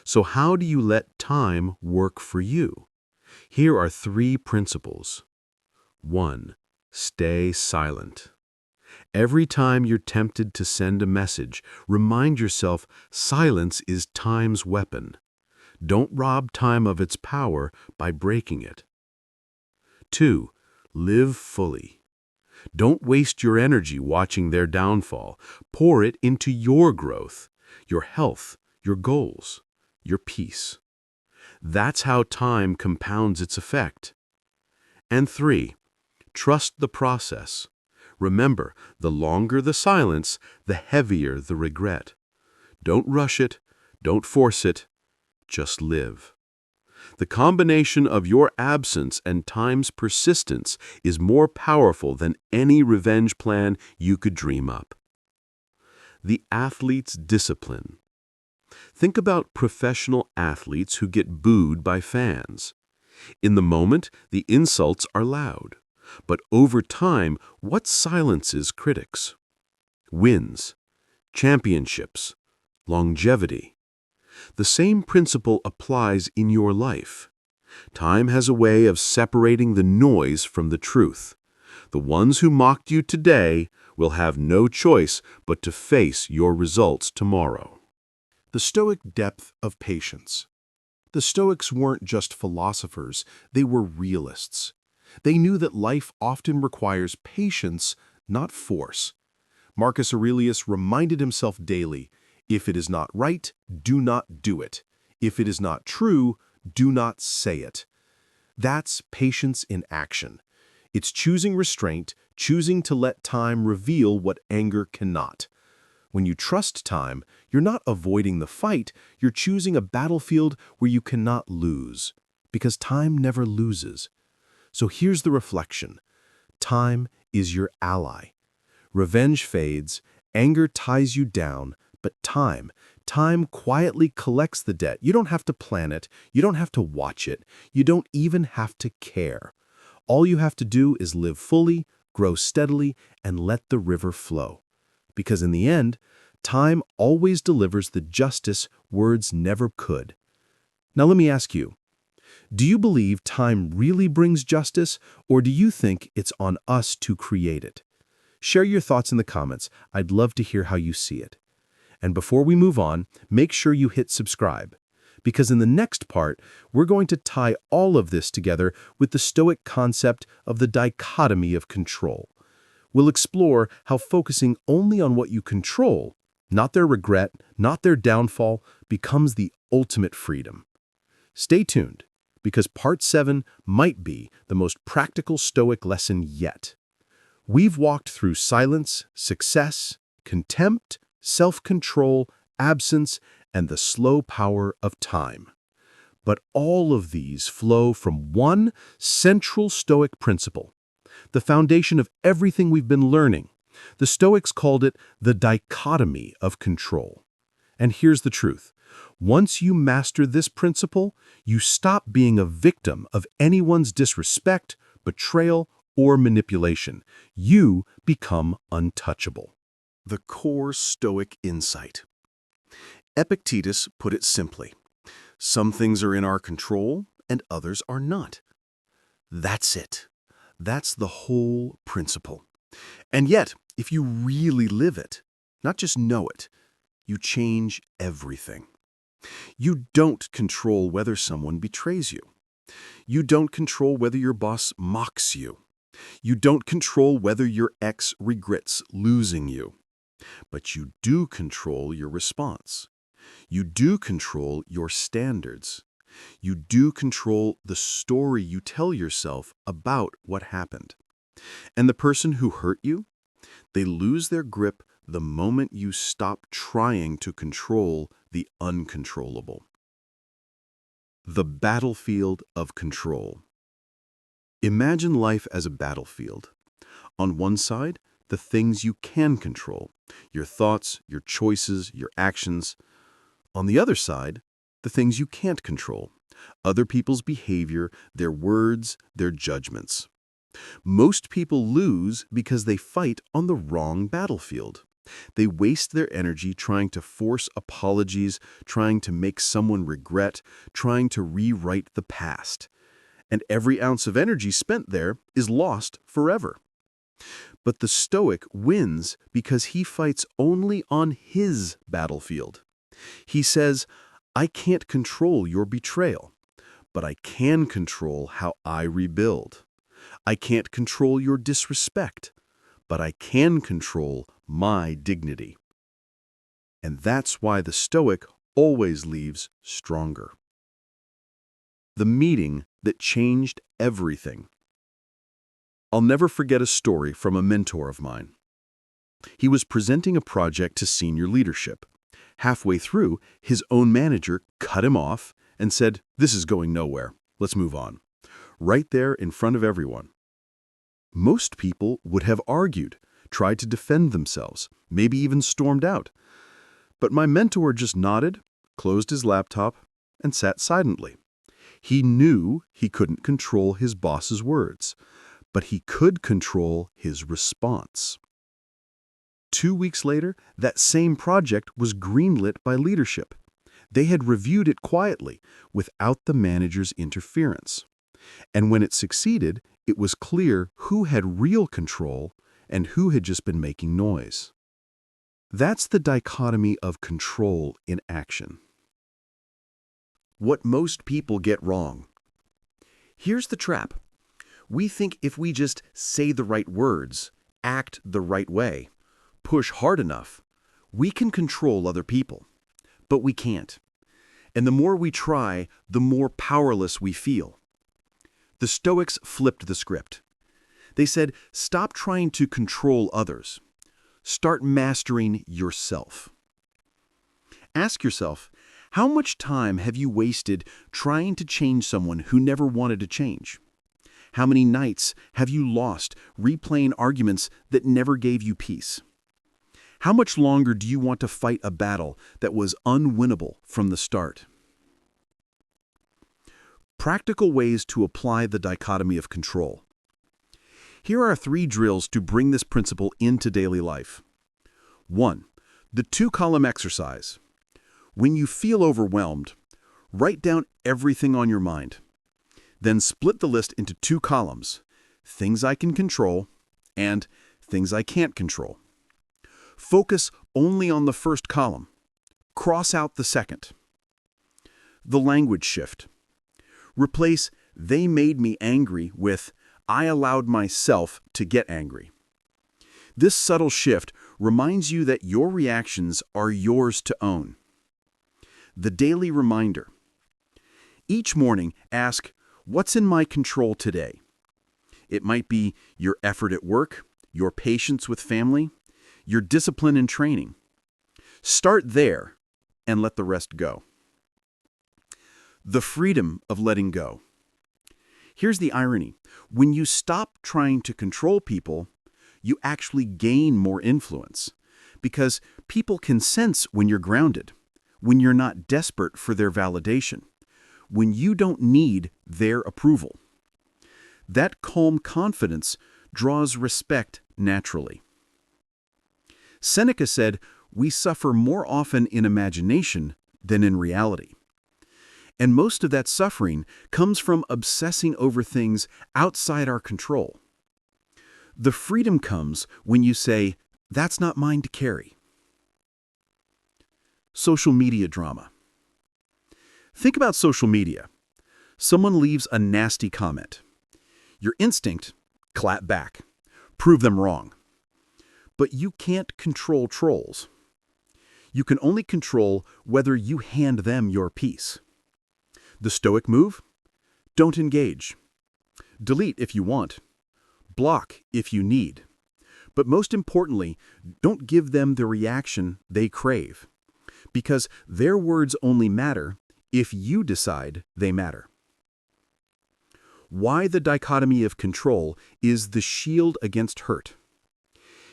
So how do you let time work for you? Here are 3 principles. 1. Stay silent. Every time you're tempted to send a message, remind yourself silence is time's weapon. Don't rob time of its power by breaking it. 2. Live fully. Don't waste your energy watching their downfall. Pour it into your growth, your health, your goals, your peace. That's how time compounds its effect. And 3. Trust the process. Remember, the longer the silence, the heavier the regret. Don't rush it, don't force it, just live. The combination of your absence and time's persistence is more powerful than any revenge plan you could dream up. The athlete's discipline. Think about professional athletes who get booed by fans. In the moment, the insults are loud. But over time, what silences critics? Wins, championships, longevity. The same principle applies in your life. Time has a way of separating the noise from the truth. The ones who mocked you today will have no choice but to face your results tomorrow. The Stoic depth of patience. The Stoics weren't just philosophers, they were realists. They knew that life often requires patience, not force. Marcus Aurelius reminded himself daily, "If it is not right, do not do it. If it is not true, do not say it." That's patience in action. It's choosing restraint, choosing to let time reveal what anger cannot. When you trust time, you're not avoiding the fight, you're choosing a battlefield where you cannot lose. Because time never loses. So here's the reflection. Time is your ally. Revenge fades, anger ties you down, but time quietly collects the debt. You don't have to plan it, you don't have to watch it, you don't even have to care. All you have to do is live fully, grow steadily, and let the river flow. Because in the end, time always delivers the justice words never could. Now let me ask you, do you believe time really brings justice, or do you think it's on us to create it? Share your thoughts in the comments. I'd love to hear how you see it. And before we move on, make sure you hit subscribe, because in the next part, we're going to tie all of this together with the Stoic concept of the dichotomy of control. We'll explore how focusing only on what you control, not their regret, not their downfall, becomes the ultimate freedom. Stay tuned, because Part 7 might be the most practical Stoic lesson yet. We've walked through silence, success, contempt, self-control, absence, and the slow power of time. But all of these flow from one central Stoic principle, the foundation of everything we've been learning. The Stoics called it the dichotomy of control. And here's the truth. Once you master this principle, you stop being a victim of anyone's disrespect, betrayal, or manipulation. You become untouchable. The core Stoic insight. Epictetus put it simply. Some things are in our control and others are not. That's it. That's the whole principle. And yet, if you really live it, not just know it, you change everything. You don't control whether someone betrays you. You don't control whether your boss mocks you. You don't control whether your ex regrets losing you. But you do control your response. You do control your standards. You do control the story you tell yourself about what happened. And the person who hurt you, they lose their grip the moment you stop trying to control the uncontrollable. The battlefield of control. Imagine life as a battlefield. On one side, the things you can control, your thoughts, your choices, your actions. On the other side, the things you can't control, other people's behavior, their words, their judgments. Most people lose because they fight on the wrong battlefield. They waste their energy trying to force apologies, trying to make someone regret, trying to rewrite the past. And every ounce of energy spent there is lost forever. But the Stoic wins because he fights only on his battlefield. He says, I can't control your betrayal, but I can control how I rebuild. I can't control your disrespect, but I can control my dignity. And that's why the Stoic always leaves stronger. The meeting that changed everything. I'll never forget a story from a mentor of mine. He was presenting a project to senior leadership. Halfway through, his own manager cut him off and said, "This is going nowhere. Let's move on." Right there in front of everyone. Most people would have argued, tried to defend themselves, maybe even stormed out. But my mentor just nodded, closed his laptop, and sat silently. He knew he couldn't control his boss's words, but he could control his response. 2 weeks later, that same project was greenlit by leadership. They had reviewed it quietly, without the manager's interference. And when it succeeded, it was clear who had real control and who had just been making noise. That's the dichotomy of control in action. What most people get wrong. Here's the trap. We think if we just say the right words, act the right way, push hard enough, we can control other people. But we can't. And the more we try, the more powerless we feel. The Stoics flipped the script. They said, stop trying to control others. Start mastering yourself. Ask yourself, how much time have you wasted trying to change someone who never wanted to change? How many nights have you lost replaying arguments that never gave you peace? How much longer do you want to fight a battle that was unwinnable from the start? Practical ways to apply the dichotomy of control. Here are 3 drills to bring this principle into daily life. 1. The 2-column exercise. When you feel overwhelmed, write down everything on your mind. Then split the list into 2 columns, things I can control and things I can't control. Focus only on the first column. Cross out the second. The language shift. Replace "they made me angry" with "I allowed myself to get angry." This subtle shift reminds you that your reactions are yours to own. The daily reminder. Each morning, ask, what's in my control today? It might be your effort at work, your patience with family, your discipline in training. Start there and let the rest go. The freedom of letting go. Here's the irony. When you stop trying to control people, you actually gain more influence, because people can sense when you're grounded, when you're not desperate for their validation, when you don't need their approval. That calm confidence draws respect naturally. Seneca said, "We suffer more often in imagination than in reality." And most of that suffering comes from obsessing over things outside our control. The freedom comes when you say, "That's not mine to carry." Social media drama. Think about social media. Someone leaves a nasty comment. Your instinct, clap back. Prove them wrong. But you can't control trolls. You can only control whether you hand them your peace. The Stoic move? Don't engage. Delete if you want. Block if you need. But most importantly, don't give them the reaction they crave. Because their words only matter if you decide they matter. Why the dichotomy of control is the shield against hurt.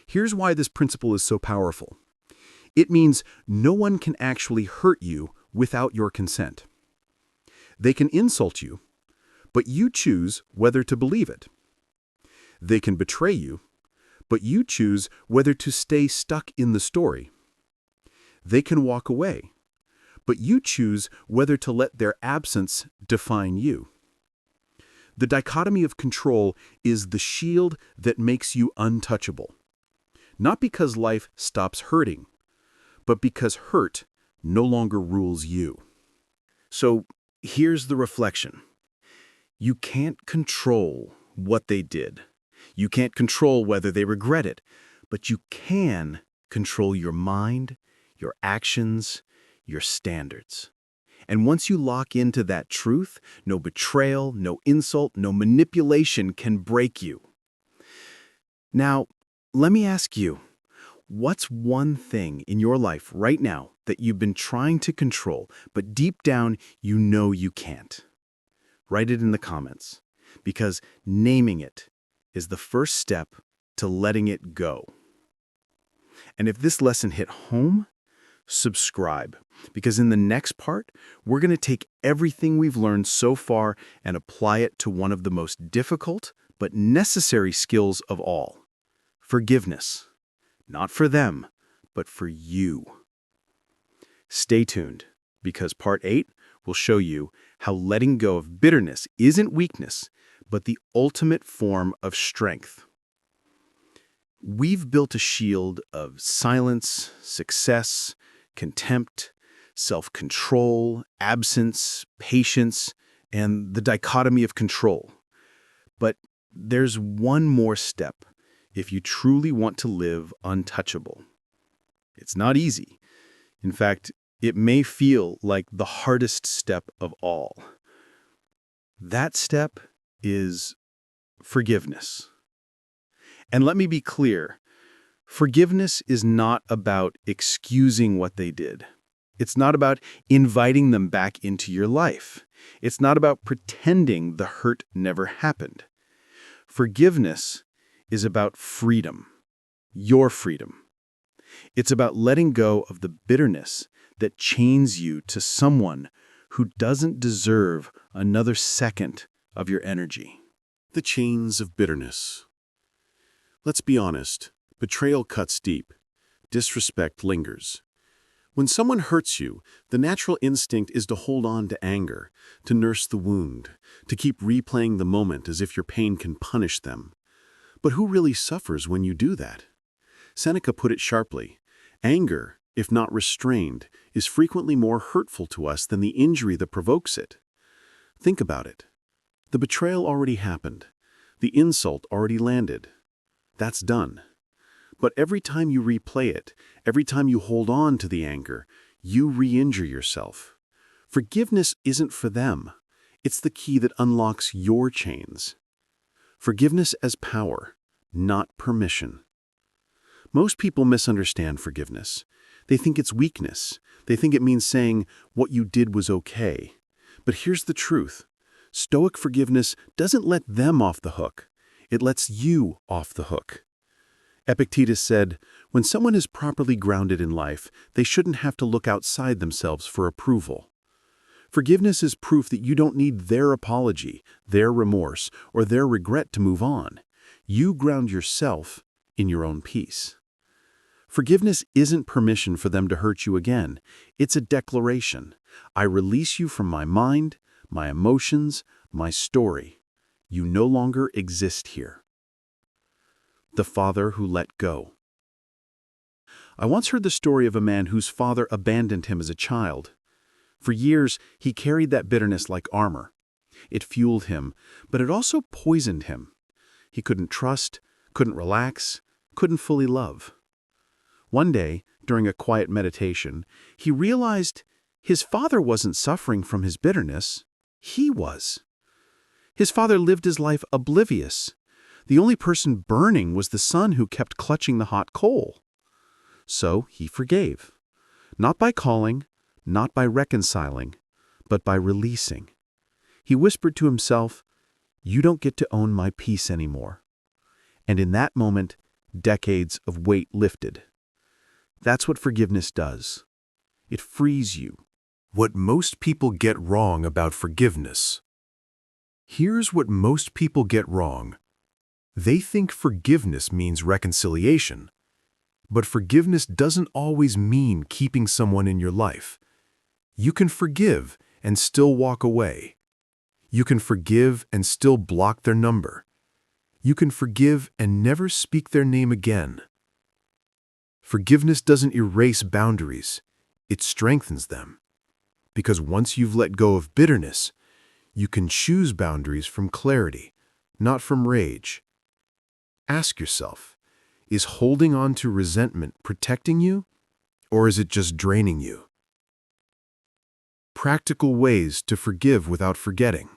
Here's why this principle is so powerful. It means no one can actually hurt you without your consent. They can insult you, but you choose whether to believe it. They can betray you, but you choose whether to stay stuck in the story. They can walk away, but you choose whether to let their absence define you. The dichotomy of control is the shield that makes you untouchable. Not because life stops hurting, but because hurt no longer rules you. So here's the reflection. You can't control what they did. You can't control whether they regret it, but you can control your mind, your actions, your standards. And once you lock into that truth, no betrayal, no insult, no manipulation can break you. Now, let me ask you, what's one thing in your life right now that you've been trying to control, but deep down you know you can't? Write it in the comments, because naming it is the first step to letting it go. And if this lesson hit home, subscribe, because in the next part, we're going to take everything we've learned so far and apply it to one of the most difficult but necessary skills of all: forgiveness. Not for them, but for you. Stay tuned, because Part 8 will show you how letting go of bitterness isn't weakness, but the ultimate form of strength. We've built a shield of silence, success, contempt, self-control, absence, patience, and the dichotomy of control. But there's one more step if you truly want to live untouchable. It's not easy. In fact, it may feel like the hardest step of all. That step is forgiveness. And let me be clear, forgiveness is not about excusing what they did. It's not about inviting them back into your life. It's not about pretending the hurt never happened. Forgiveness is about freedom, your freedom. It's about letting go of the bitterness that chains you to someone who doesn't deserve another second of your energy. The chains of bitterness. Let's be honest, betrayal cuts deep. Disrespect lingers. When someone hurts you, the natural instinct is to hold on to anger, to nurse the wound, to keep replaying the moment as if your pain can punish them. But who really suffers when you do that? Seneca put it sharply. Anger, if not restrained, is frequently more hurtful to us than the injury that provokes it. Think about it. The betrayal already happened. The insult already landed. That's done. But every time you replay it, every time you hold on to the anger, you re-injure yourself. Forgiveness isn't for them. It's the key that unlocks your chains. Forgiveness as power, not permission. Most people misunderstand forgiveness. They think it's weakness. They think it means saying, what you did was okay. But here's the truth. Stoic forgiveness doesn't let them off the hook. It lets you off the hook. Epictetus said, when someone is properly grounded in life, they shouldn't have to look outside themselves for approval. Forgiveness is proof that you don't need their apology, their remorse, or their regret to move on. You ground yourself in your own peace. Forgiveness isn't permission for them to hurt you again. It's a declaration. I release you from my mind, my emotions, my story. You no longer exist here. the father who let go. I once heard the story of a man whose father abandoned him as a child. For years, he carried that bitterness like armor. It fueled him, but it also poisoned him. He couldn't trust, couldn't relax, couldn't fully love. One day, during a quiet meditation, he realized his father wasn't suffering from his bitterness. He was. His father lived his life oblivious. The only person burning was the son who kept clutching the hot coal. So he forgave. Not by calling, not by reconciling, but by releasing. He whispered to himself, "You don't get to own my peace anymore." And in that moment, decades of weight lifted. That's what forgiveness does. It frees you. What most people get wrong about forgiveness. Here's what most people get wrong. They think forgiveness means reconciliation. But forgiveness doesn't always mean keeping someone in your life. You can forgive and still walk away. You can forgive and still block their number. You can forgive and never speak their name again. Forgiveness doesn't erase boundaries. It strengthens them. Because once you've let go of bitterness, you can choose boundaries from clarity, not from rage. Ask yourself, is holding on to resentment protecting you, or is it just draining you? Practical ways to forgive without forgetting.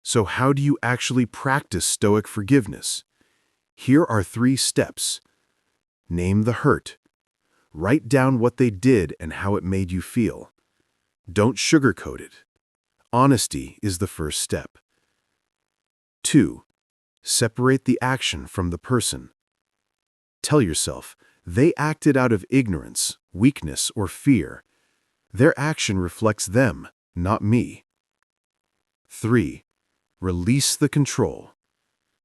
So how do you actually practice Stoic forgiveness? Here are 3 steps. Name the hurt. Write down what they did and how it made you feel. Don't sugarcoat it. Honesty is the first step. 2. Separate the action from the person. Tell yourself, they acted out of ignorance, weakness, or fear. Their action reflects them, not me. 3. Release the control.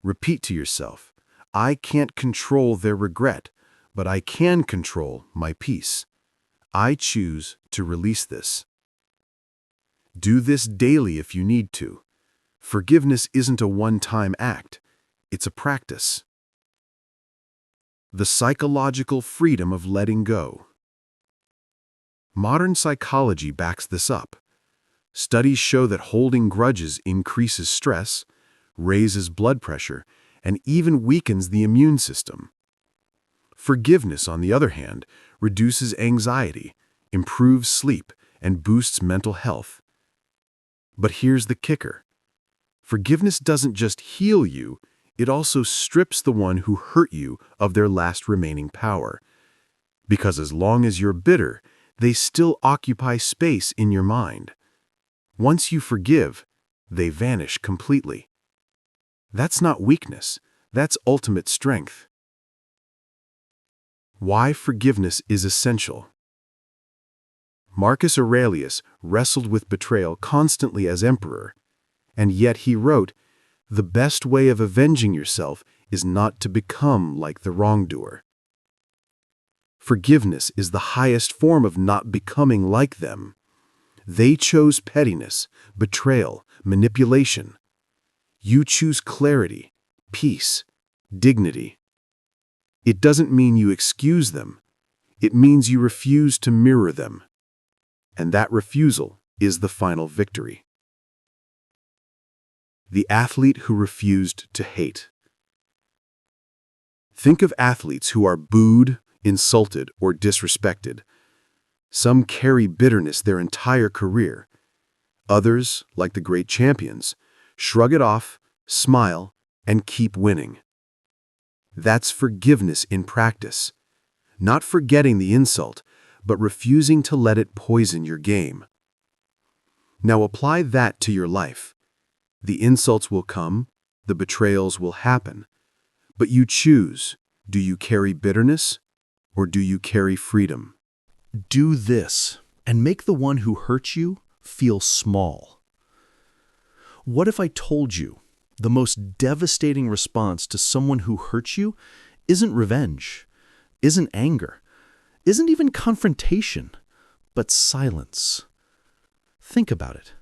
Repeat to yourself, I can't control their regret, but I can control my peace. I choose to release this. Do this daily if you need to. Forgiveness isn't a one-time act. It's a practice. The psychological freedom of letting go. Modern psychology backs this up. Studies show that holding grudges increases stress, raises blood pressure, and even weakens the immune system. Forgiveness, on the other hand, reduces anxiety, improves sleep, and boosts mental health. But here's the kicker. Forgiveness doesn't just heal you, it also strips the one who hurt you of their last remaining power. Because as long as you're bitter, they still occupy space in your mind. Once you forgive, they vanish completely. That's not weakness, that's ultimate strength. Why forgiveness is essential. Marcus Aurelius wrestled with betrayal constantly as emperor, and yet he wrote, "The best way of avenging yourself is not to become like the wrongdoer." Forgiveness is the highest form of not becoming like them. They chose pettiness, betrayal, manipulation. You choose clarity, peace, dignity. It doesn't mean you excuse them. It means you refuse to mirror them. And that refusal is the final victory. The athlete who refused to hate. Think of athletes who are booed, insulted, or disrespected. Some carry bitterness their entire career. Others, like the great champions, shrug it off, smile, and keep winning. That's forgiveness in practice. Not forgetting the insult, but refusing to let it poison your game. Now apply that to your life. The insults will come, the betrayals will happen, but you choose, do you carry bitterness or do you carry freedom? Do this and make the one who hurt you feel small. What if I told you the most devastating response to someone who hurts you isn't revenge, isn't anger, isn't even confrontation, but silence? Think about it.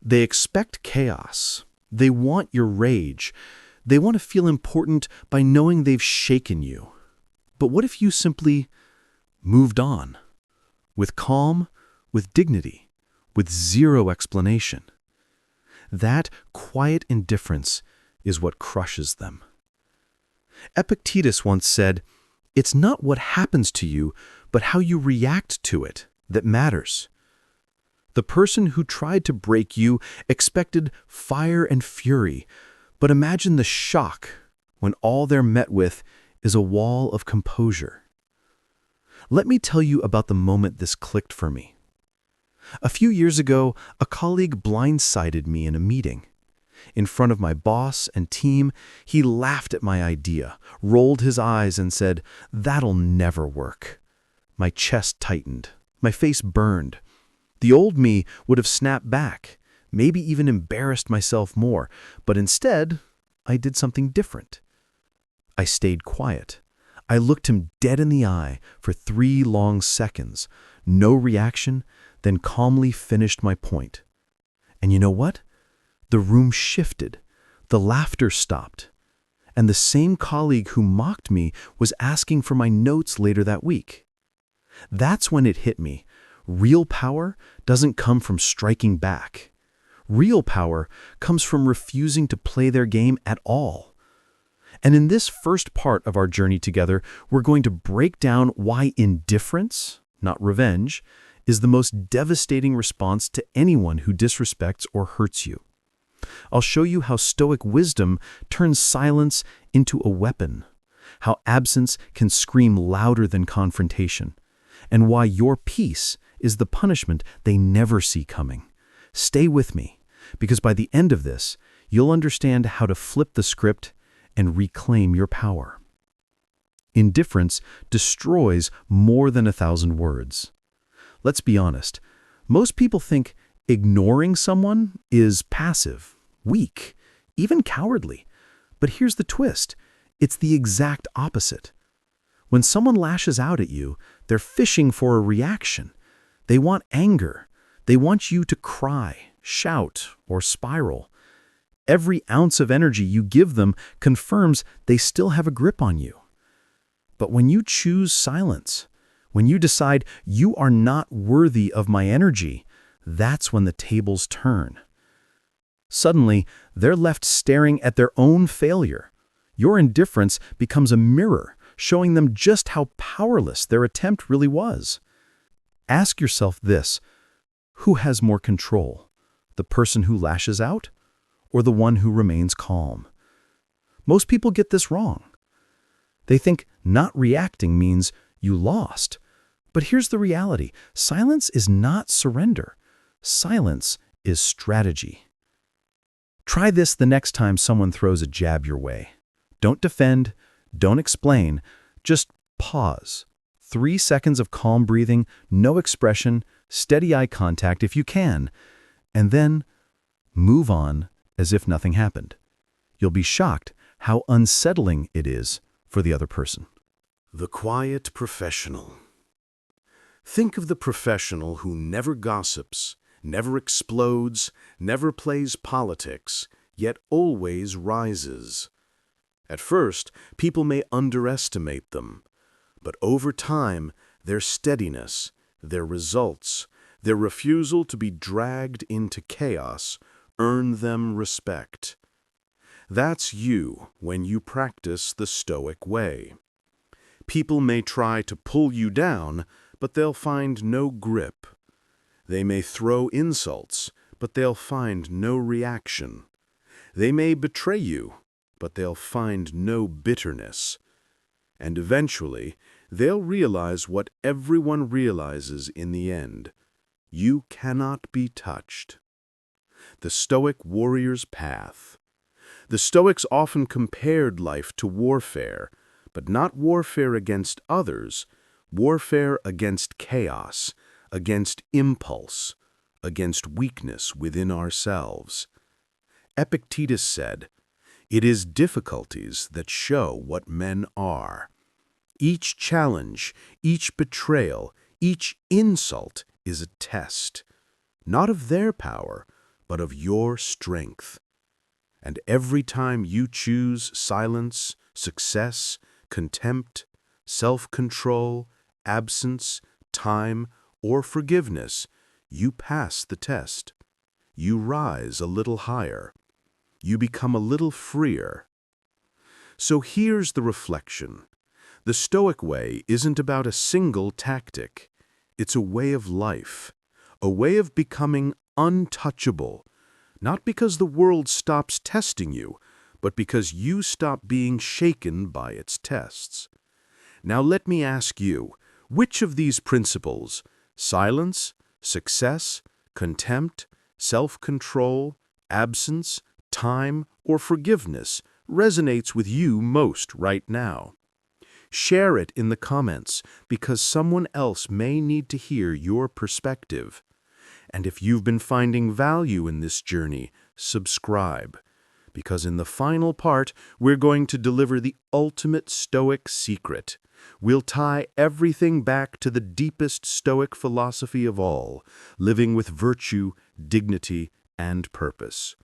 They expect chaos. They want your rage. They want to feel important by knowing they've shaken you. But what if you simply moved on? With calm, with dignity, with zero explanation. That quiet indifference is what crushes them. Epictetus once said, "It's not what happens to you, but how you react to it that matters." The person who tried to break you expected fire and fury, but imagine the shock when all they're met with is a wall of composure. Let me tell you about the moment this clicked for me. A few years ago, a colleague blindsided me in a meeting. In front of my boss and team, he laughed at my idea, rolled his eyes and said, "That'll never work." My chest tightened, my face burned. The old me would have snapped back, maybe even embarrassed myself more, but instead, I did something different. I stayed quiet. I looked him dead in the eye for 3 long seconds, no reaction, then calmly finished my point. And you know what? The room shifted, the laughter stopped, and the same colleague who mocked me was asking for my notes later that week. That's when it hit me. Real power doesn't come from striking back. Real power comes from refusing to play their game at all. And in this first part of our journey together, we're going to break down why indifference, not revenge, is the most devastating response to anyone who disrespects or hurts you. I'll show you how Stoic wisdom turns silence into a weapon, how absence can scream louder than confrontation, and why your peace is the punishment they never see coming. Stay with me, because by the end of this, you'll understand how to flip the script and reclaim your power. Indifference destroys more than 1,000 words. Let's be honest. Most people think ignoring someone is passive, weak, even cowardly. But here's the twist. It's the exact opposite. When someone lashes out at you, they're fishing for a reaction. They want anger. They want you to cry, shout, or spiral. Every ounce of energy you give them confirms they still have a grip on you. But when you choose silence, when you decide you are not worthy of my energy, that's when the tables turn. Suddenly, they're left staring at their own failure. Your indifference becomes a mirror, showing them just how powerless their attempt really was. Ask yourself this: who has more control? The person who lashes out, or the one who remains calm? Most people get this wrong. They think not reacting means you lost. But here's the reality. Silence is not surrender. Silence is strategy. Try this the next time someone throws a jab your way. Don't defend, don't explain, just pause. 3 seconds of calm breathing, no expression, steady eye contact if you can, and then move on as if nothing happened. You'll be shocked how unsettling it is for the other person. The quiet professional. Think of the professional who never gossips, never explodes, never plays politics, yet always rises. At first, people may underestimate them, but over time, their steadiness, their results, their refusal to be dragged into chaos earn them respect. That's you when you practice the Stoic way. People may try to pull you down, but they'll find no grip. They may throw insults, but they'll find no reaction. They may betray you, but they'll find no bitterness. And eventually, they'll realize what everyone realizes in the end. You cannot be touched. The Stoic warrior's path. The Stoics often compared life to warfare, but not warfare against others, warfare against chaos, against impulse, against weakness within ourselves. Epictetus said, "It is difficulties that show what men are." Each challenge, each betrayal, each insult is a test, not of their power, but of your strength. And every time you choose silence, success, contempt, self-control, absence, time, or forgiveness, you pass the test. You rise a little higher. You become a little freer. So here's the reflection. The Stoic way isn't about a single tactic. It's a way of life, a way of becoming untouchable, not because the world stops testing you, but because you stop being shaken by its tests. Now let me ask you, which of these principles, silence, success, contempt, self-control, absence, time, or forgiveness, resonates with you most right now? Share it in the comments because someone else may need to hear your perspective. And if you've been finding value in this journey, subscribe, because in the final part, we're going to deliver the ultimate Stoic secret. We'll tie everything back to the deepest Stoic philosophy of all, living with virtue, dignity, and purpose.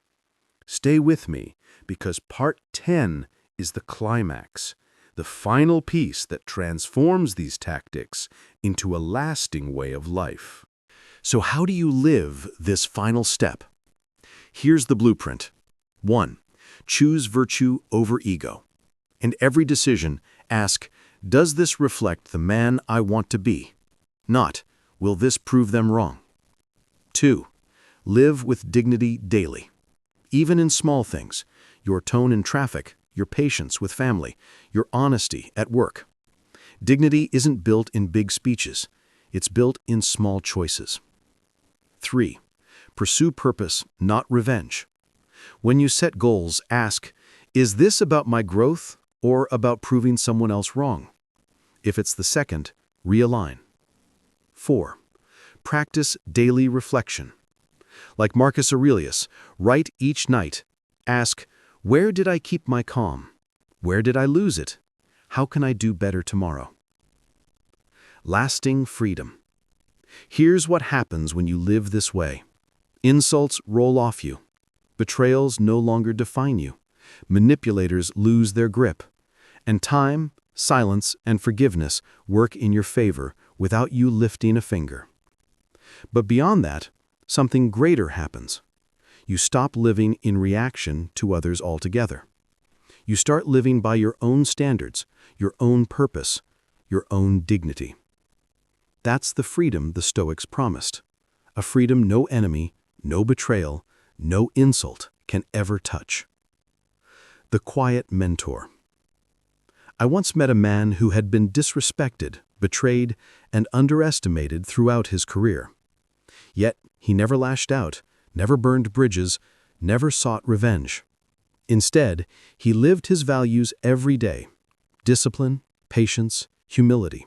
Stay with me, because part 10 is the climax, the final piece that transforms these tactics into a lasting way of life. So how do you live this final step? Here's the blueprint. 1. Choose virtue over ego. In every decision, ask, does this reflect the man I want to be? Not, will this prove them wrong? 2. Live with dignity daily. Even in small things, your tone in traffic, your patience with family, your honesty at work. Dignity isn't built in big speeches. It's built in small choices. 3. Pursue purpose, not revenge. When you set goals, ask, is this about my growth or about proving someone else wrong? If it's the second, realign. 4. Practice daily reflection. Like Marcus Aurelius, write each night. Ask, where did I keep my calm? Where did I lose it? How can I do better tomorrow? Lasting freedom. Here's what happens when you live this way. Insults roll off you. Betrayals no longer define you. Manipulators lose their grip. And time, silence, and forgiveness work in your favor without you lifting a finger. But beyond that, something greater happens. You stop living in reaction to others altogether. You start living by your own standards, your own purpose, your own dignity. That's the freedom the Stoics promised. A freedom no enemy, no betrayal, no insult can ever touch. The quiet mentor. I once met a man who had been disrespected, betrayed, and underestimated throughout his career. Yet he never lashed out, never burned bridges, never sought revenge. Instead, he lived his values every day: discipline, patience, humility.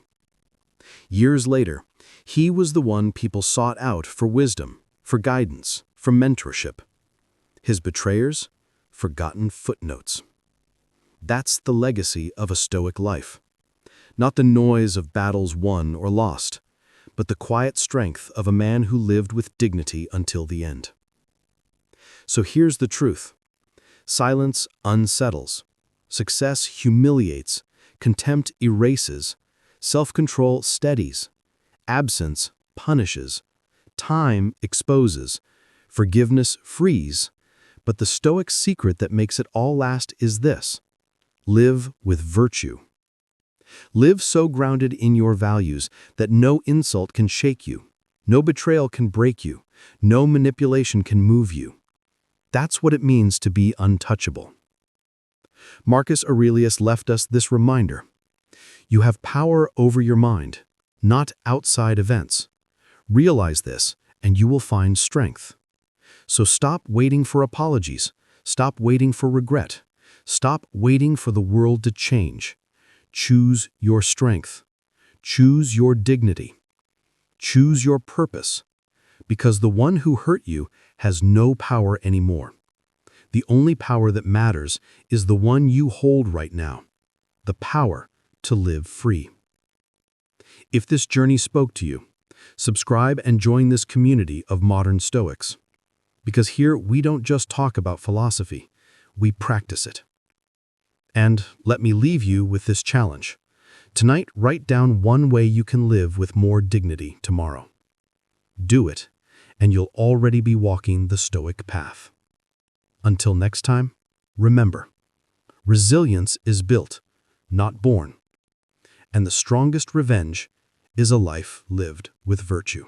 Years later, he was the one people sought out for wisdom, for guidance, for mentorship. His betrayers, forgotten footnotes. That's the legacy of a Stoic life. Not the noise of battles won or lost, but the quiet strength of a man who lived with dignity until the end. So here's the truth. Silence unsettles. Success humiliates. Contempt erases. Self-control steadies. Absence punishes. Time exposes. Forgiveness frees. But the Stoic secret that makes it all last is this: live with virtue. Live so grounded in your values that no insult can shake you, no betrayal can break you, no manipulation can move you. That's what it means to be untouchable. Marcus Aurelius left us this reminder. You have power over your mind, not outside events. Realize this, and you will find strength. So stop waiting for apologies. Stop waiting for regret. Stop waiting for the world to change. Choose your strength. Choose your dignity. Choose your purpose. Because the one who hurt you has no power anymore. The only power that matters is the one you hold right now. The power to live free. If this journey spoke to you, subscribe and join this community of modern Stoics. Because here we don't just talk about philosophy. we practice it. And let me leave you with this challenge. Tonight, write down one way you can live with more dignity tomorrow. Do it, and you'll already be walking the Stoic path. Until next time, remember, resilience is built, not born. And the strongest revenge is a life lived with virtue.